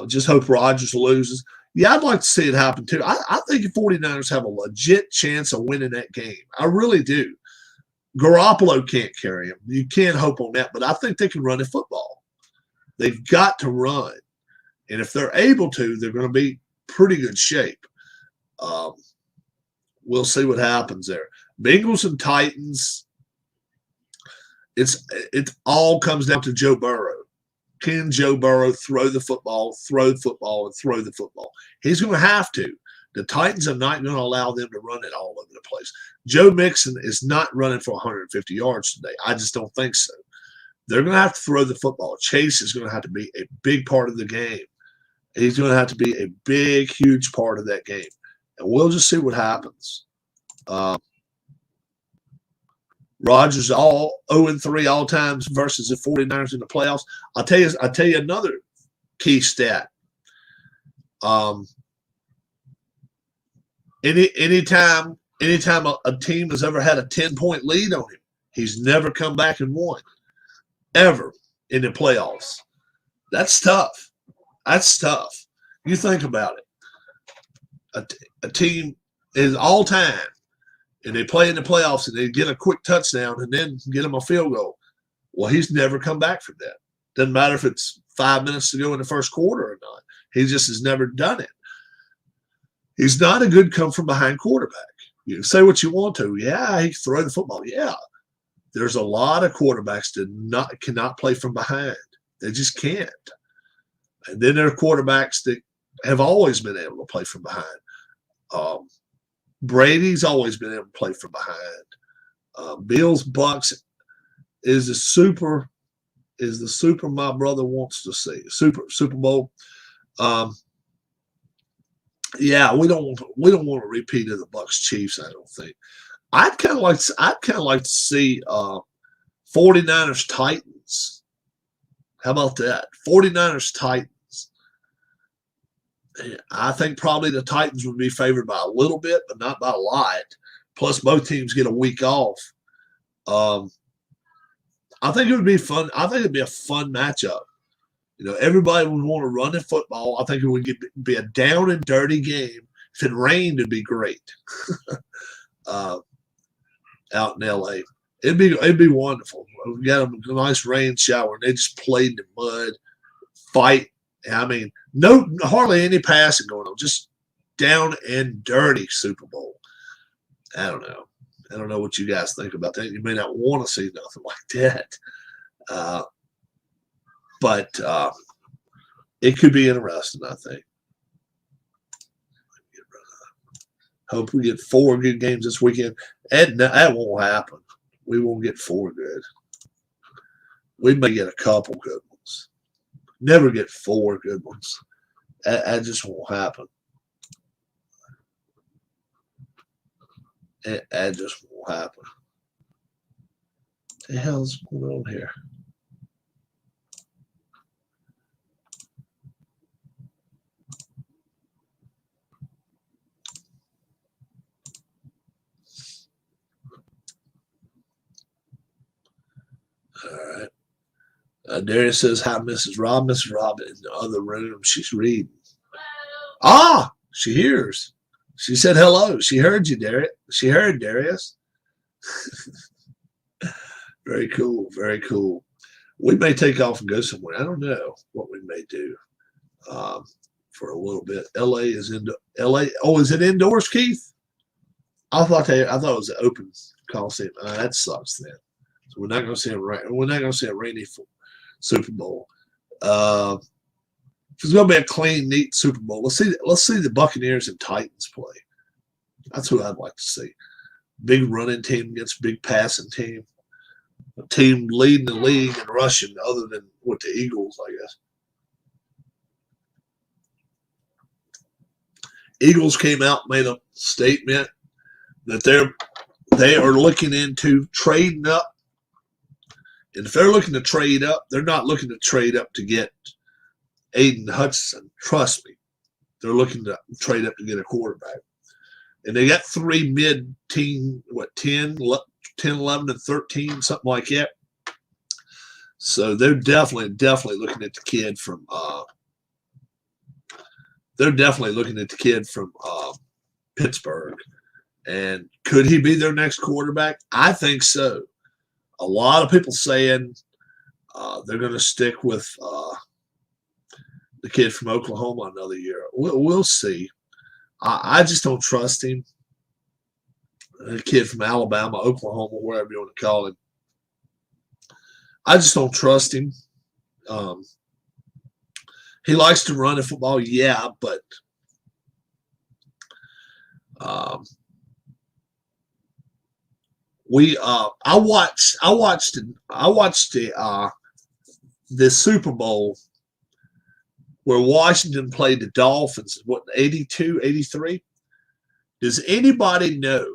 Just hope Rodgers loses. Yeah, I'd like to see it happen too. I think the 49ers have a legit chance of winning that game. I really do. Garoppolo can't carry him. You can't hope on that, but I think they can run a football. They've got to run. And if they're able to, they're going to be pretty good shape. We'll see what happens there. Bengals and Titans, it all comes down to Joe Burrow. Can Joe Burrow throw the football, and throw the football? He's going to have to. The Titans are not going to allow them to run it all over the place. Joe Mixon is not running for 150 yards today. I just don't think so. They're going to have to throw the football. Chase is going to have to be a big part of the game. He's going to have to be a big, huge part of that game. And we'll just see what happens. Rodgers all 0-3 all times versus the 49ers in the playoffs. I'll tell you another key stat. Anytime a team has ever had a 10-point lead on him, he's never come back and won. Ever in the playoffs. That's tough. You think about it. A team is all time, and they play in the playoffs, and they get a quick touchdown and then get them a field goal. Well, he's never come back from that. Doesn't matter if it's 5 minutes to go in the first quarter or not. He just has never done it. He's not a good come-from-behind quarterback. You can say what you want to. Yeah, he can throw the football. Yeah. There's a lot of quarterbacks that cannot play from behind. They just can't. And then there are quarterbacks that have always been able to play from behind. Brady's always been able to play from behind. Bills Bucks is the super my brother wants to see. Super Bowl. Yeah, we don't want a repeat of the Bucks Chiefs, I don't think. I'd kind of like to see 49ers Titans. How about that? 49ers Titans. I think probably the Titans would be favored by a little bit, but not by a lot. Plus, both teams get a week off. I think it would be fun. I think it'd be a fun matchup. Everybody would want to run in football. I think it would be a down and dirty game. If it rained, it'd be great. Out in LA. It'd be wonderful. We got a nice rain shower and they just played in the mud, fight. I mean, hardly any passing going on, just down and dirty Super Bowl. I don't know. I don't know what you guys think about that. You may not want to see nothing like that. But it could be interesting, I think. Hope we get 4 good games this weekend. And that won't happen. We won't get 4 good. We may get a couple good ones. Never get 4 good ones. That just won't happen. That just won't happen. What the hell's going on here? All right. Darius says, hi, Mrs. Rob. Mrs. Rob in the other room. She's reading. Ah, she hears. She said hello. She heard you, Darius. She heard Darius. Very cool. Very cool. We may take off and go somewhere. I don't know what we may do for a little bit. LA is in LA. Oh, is it indoors, Keith? I thought it was an open Coliseum. That sucks then. So we're not going to see a rainy Super Bowl. It's going to be a clean, neat Super Bowl. Let's see the Buccaneers and Titans play. That's what I'd like to see. Big running team against big passing team. A team leading the league in rushing, other than with the Eagles, I guess. Eagles came out and made a statement that they are looking into trading up. And if they're looking to trade up, they're not looking to trade up to get Aiden Hutchinson. Trust me. They're looking to trade up to get a quarterback. And they got 3 mid-teen, 10, 11, and 13, something like that. So they're definitely looking at the kid from Pittsburgh. And could he be their next quarterback? I think so. A lot of people saying they're going to stick with the kid from Oklahoma another year. We'll see. I just don't trust him. The kid from Alabama, Oklahoma, wherever you want to call him. I just don't trust him. He likes to run a football, yeah, but I watched the Super Bowl where Washington played the Dolphins, 82, 83? Does anybody know?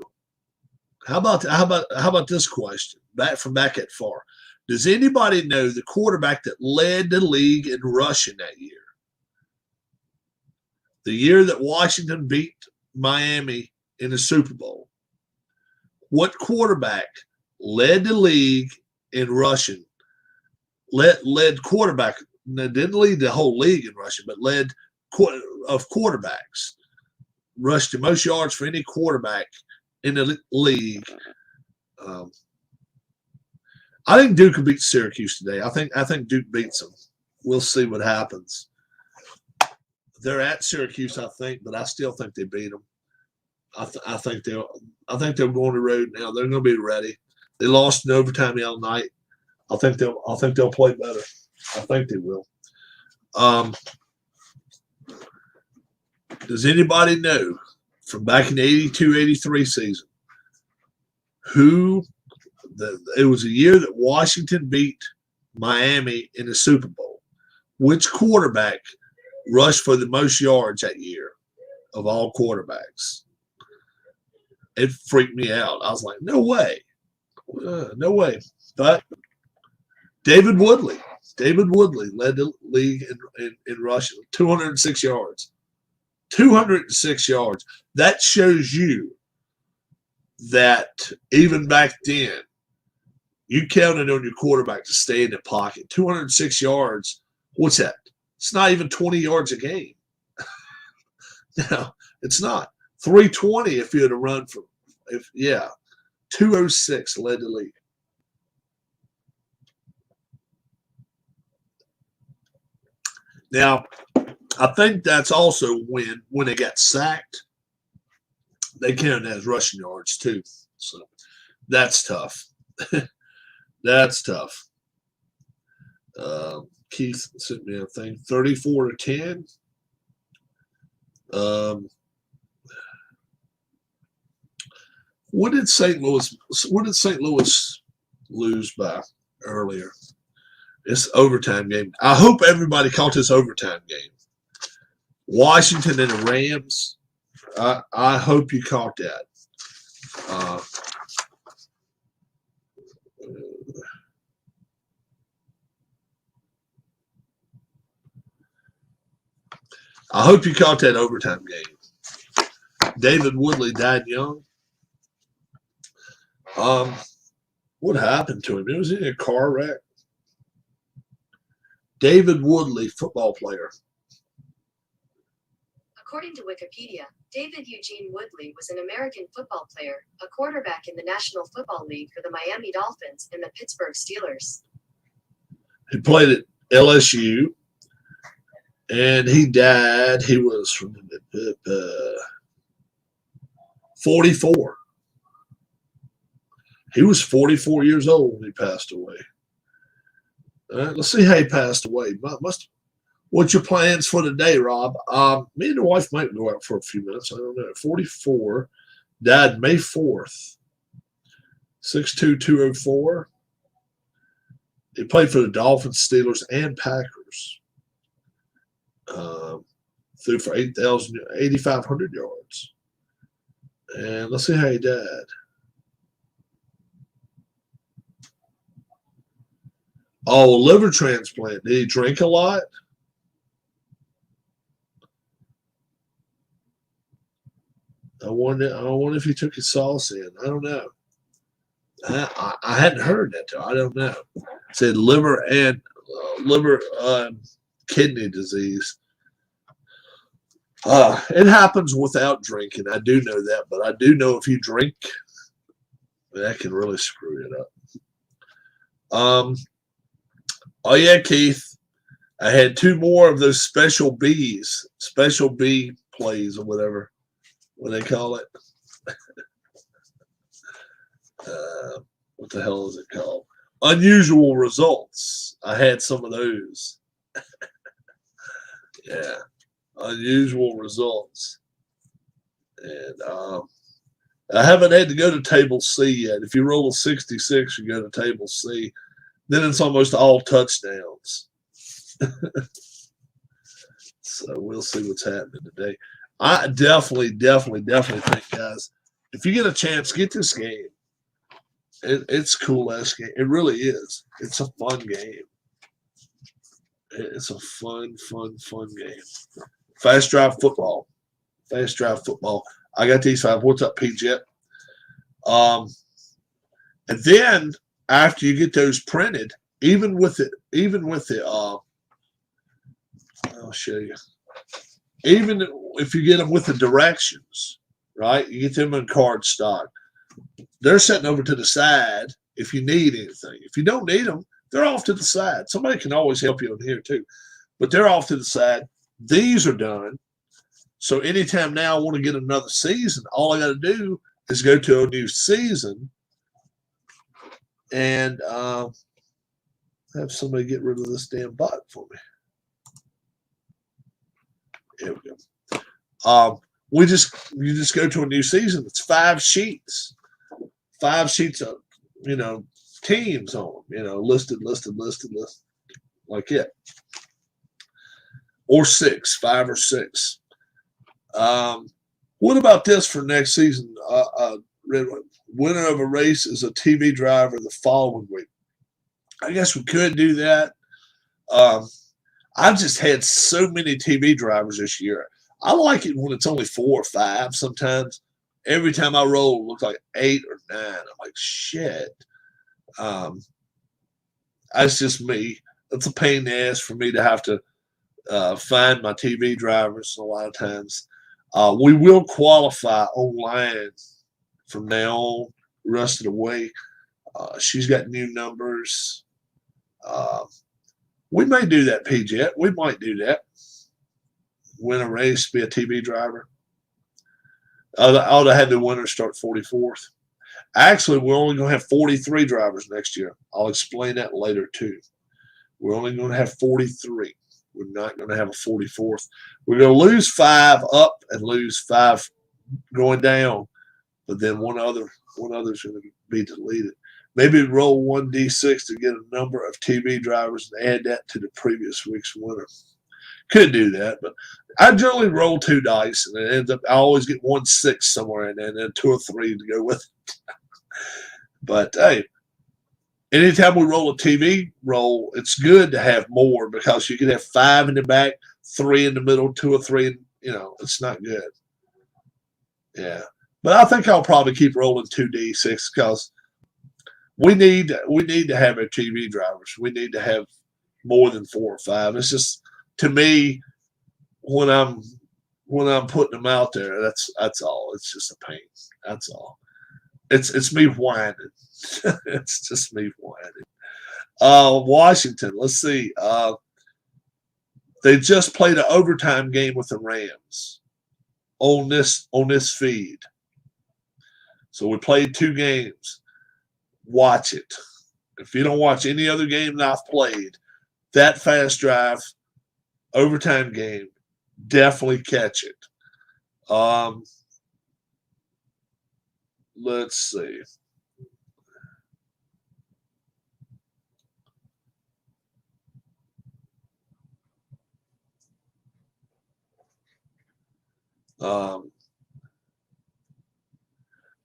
How about this question? Back at far. Does anybody know the quarterback that led the league in rushing that year? The year that Washington beat Miami in the Super Bowl. What quarterback led the league in rushing? Led quarterback, didn't lead the whole league in rushing, but led of quarterbacks. Rushed the most yards for any quarterback in the league. I think Duke will beat Syracuse today. I think Duke beats them. We'll see what happens. They're at Syracuse, I think, but I still think they beat them. I think they'll go on the road now. They're going to be ready. They lost in overtime the other night. I think they'll play better. I think they will. Does anybody know from back in the 82-83 season who it was a year that Washington beat Miami in the Super Bowl? Which quarterback rushed for the most yards that year of all quarterbacks? It freaked me out. I was like, no way. No way. But David Woodley led the league in rushing, 206 yards. 206 yards. That shows you that even back then, you counted on your quarterback to stay in the pocket. 206 yards, what's that? It's not even 20 yards a game. No, it's not. 320 if you had to run for, 206 led the league. Now, I think that's also when they got sacked, they counted as rushing yards too. So that's tough. That's tough. Keith sent me a thing, 34-10. What did St. Louis lose by earlier? It's overtime game. I hope everybody caught this overtime game. Washington and the Rams. I hope you caught that. I hope you caught that overtime game. David Woodley died young. What happened to him? It was in a car wreck. David Woodley, football player. According to Wikipedia, David Eugene Woodley was an American football player, a quarterback in the National Football League for the Miami Dolphins and the Pittsburgh Steelers. He played at LSU, and he died. He was 44. He was 44 years old when he passed away. Let's see how he passed away. What's your plans for the day, Rob? Me and the wife might go out for a few minutes. I don't know. 44. Died May 4th. 6'2", 204. He played for the Dolphins, Steelers, and Packers. threw for 8,500 yards. And let's see how he died. Oh, liver transplant. Did he drink a lot? I wonder if he took his sauce in. I don't know. I hadn't heard that till. I don't know. It said liver and kidney disease. It happens without drinking. I do know that, but I do know if you drink, that can really screw it up. Oh yeah, Keith. I had two more of those special B plays or whatever. What they call it. What the hell is it called? Unusual results. I had some of those. Yeah. Unusual results. And I haven't had to go to table C yet. If you roll a 66, you go to table C. Then it's almost all touchdowns. So we'll see what's happening today. I definitely think, guys, if you get a chance, get this game. It's a cool-ass game. It really is. It's a fun game. It's a fun game. Fast Drive Football. I got these five. What's up, P-Jet? And then after you get those printed, even with the I'll show you. Even if you get them with the directions, right? You get them in card stock. They're sitting over to the side if you need anything. If you don't need them, they're off to the side. Somebody can always help you on here too, but they're off to the side. These are done. So anytime now I want to get another season, all I got to do is go to a new season and have somebody get rid of this damn bot for me. There we go. You just go to a new season. It's 5 sheets. 5 sheets of, teams on them, listed, like it. Or 6, 5 or 6. What about this for next season? Winner of a race is a TV driver the following week. I guess we could do that. I've just had so many TV drivers this year. I like it when it's only 4 or 5 sometimes. Every time I roll, it looks like 8 or 9. I'm like, shit. That's just me. It's a pain in the ass for me to have to find my TV drivers a lot of times. We will qualify online from now on, the rest of the way. She's got new numbers. We may do that, PJ. We might do that. Win a race, be a TV driver. I ought to have the winner start 44th. Actually, we're only going to have 43 drivers next year. I'll explain that later, too. We're only going to have 43. We're not going to have a 44th. We're going to lose 5 up and lose 5 going down, but then one other's going to be deleted. Maybe roll 1d6 to get a number of TV drivers and add that to the previous week's winner. Could do that, but I generally roll 2 dice, and it ends up I always get 1 6 somewhere in there, and then 2 or 3 to go with it. But hey, anytime we roll a TV roll, it's good to have more because you can have 5 in the back, 3 in the middle, 2 or 3. It's not good. Yeah, but I think I'll probably keep rolling 2d6 because we need to have our TV drivers. We need to have more than 4 or 5. It's just, to me, when I'm putting them out there, that's all. It's just a pain. That's all. It's me whining. It's just me whining. Washington. Let's see. They just played an overtime game with the Rams on this feed. So we played 2 games. Watch it. If you don't watch any other game that I've played, that Fast Drive overtime game, definitely catch it. Let's see. Um,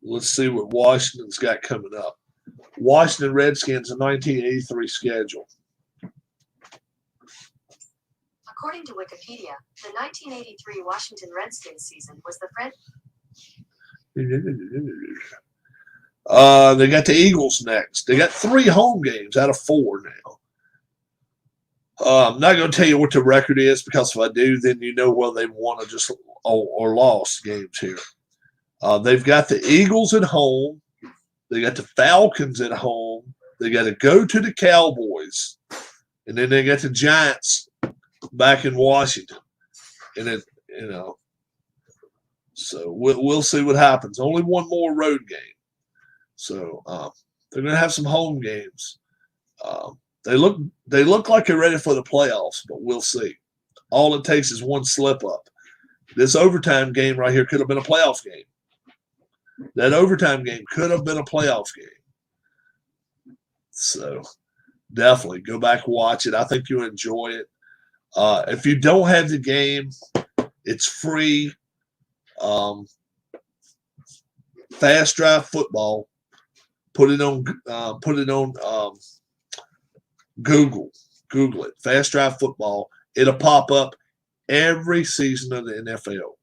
let's see what Washington's got coming up. Washington Redskins, a 1983 schedule. According to Wikipedia, the 1983 Washington Redskins season was the They got the Eagles next. They got 3 home games out of 4 now. I'm not going to tell you what the record is, because if I do, then you know whether they've won or lost games here. They've got the Eagles at home. They got the Falcons at home. They got to go to the Cowboys. And then they got the Giants back in Washington. And so we'll see what happens. Only one more road game. So they're going to have some home games. They look like they're ready for the playoffs, but we'll see. All it takes is one slip up. This overtime game right here could have been a playoff game. That overtime game could have been a playoff game. So definitely go back and watch it. I think you'll enjoy it. If you don't have the game, it's free. Fast Drive Football. Put it on Google. Google it. Fast Drive Football. It'll pop up every season of the NFL.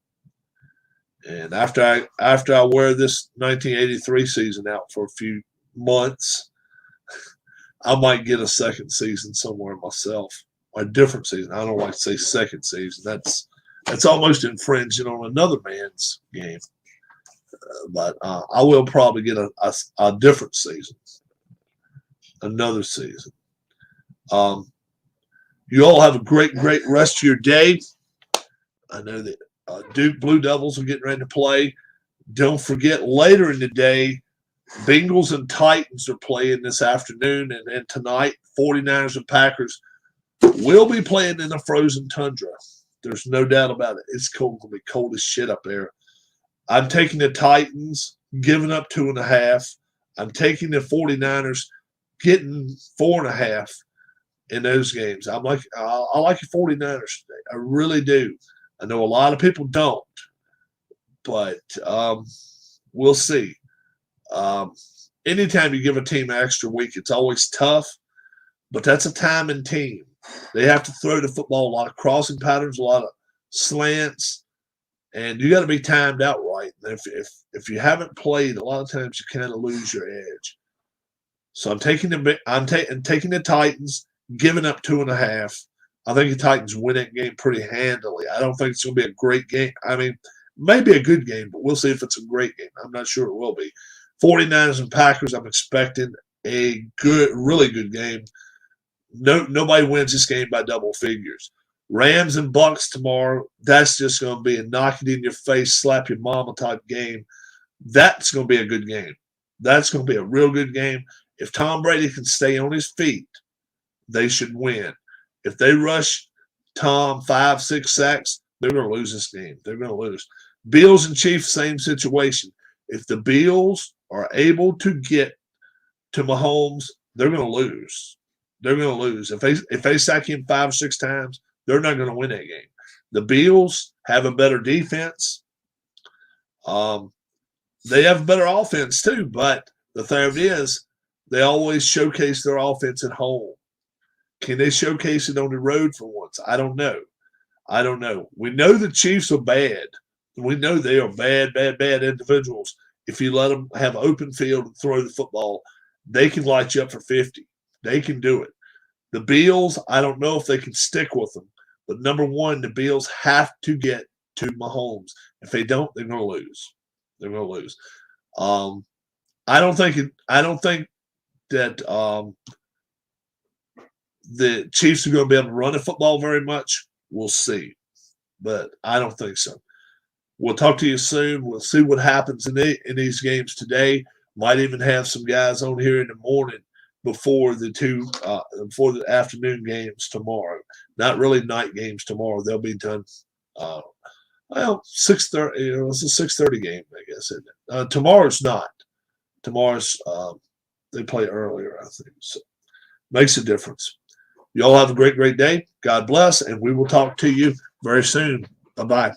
And after I wear this 1983 season out for a few months, I might get a second season somewhere myself, or a different season. I don't like to say second season. That's almost infringing on another man's game. But I will probably get a different season, another season. You all have a great rest of your day. I know that Duke Blue Devils are getting ready to play. Don't forget, later in the day, Bengals and Titans are playing this afternoon, and tonight, 49ers and Packers will be playing in the frozen tundra. There's no doubt about it. It's cold. Going to be cold as shit up there. I'm taking the Titans, giving up 2.5. I'm taking the 49ers, getting 4.5 in those games. I like the 49ers today. I really do. I know a lot of people don't, but we'll see. Anytime you give a team an extra week, it's always tough, but that's a time and team. They have to throw the football, a lot of crossing patterns, a lot of slants, and you got to be timed out right. If you haven't played, a lot of times you kind of lose your edge. So I'm taking the Titans, giving up 2.5. I think the Titans win that game pretty handily. I don't think it's going to be a great game. I mean, maybe a good game, but we'll see if it's a great game. I'm not sure it will be. 49ers and Packers, I'm expecting a really good game. Nobody wins this game by double figures. Rams and Bucks tomorrow, that's just going to be a knock it in your face, slap your mama type game. That's going to be a good game. That's going to be a real good game. If Tom Brady can stay on his feet, they should win. If they rush Tom 5-6 sacks, they're going to lose this game. They're going to lose. Bills and Chiefs, same situation. If the Bills are able to get to Mahomes, they're going to lose. They're going to lose. If they sack him 5 or 6 times, they're not going to win that game. The Bills have a better defense. They have a better offense too, but the thing is, they always showcase their offense at home. Can they showcase it on the road for once? I don't know. We know the Chiefs are bad. We know they are bad individuals. If you let them have open field and throw the football, they can light you up for 50. They can do it. The Bills, I don't know if they can stick with them. But number one, the Bills have to get to Mahomes. If they don't, they're going to lose. They're going to lose. I don't think that the Chiefs are going to be able to run the football very much. We'll see. But I don't think so. We'll talk to you soon. We'll see what happens in these games today. Might even have some guys on here in the morning before the afternoon games tomorrow. Not really night games tomorrow. They'll be done 6:30. It's a 6:30 game, I guess, isn't it? Tomorrow's not. Tomorrow's they play earlier, I think. So makes a difference. You all have a great day. God bless, and we will talk to you very soon. Bye-bye.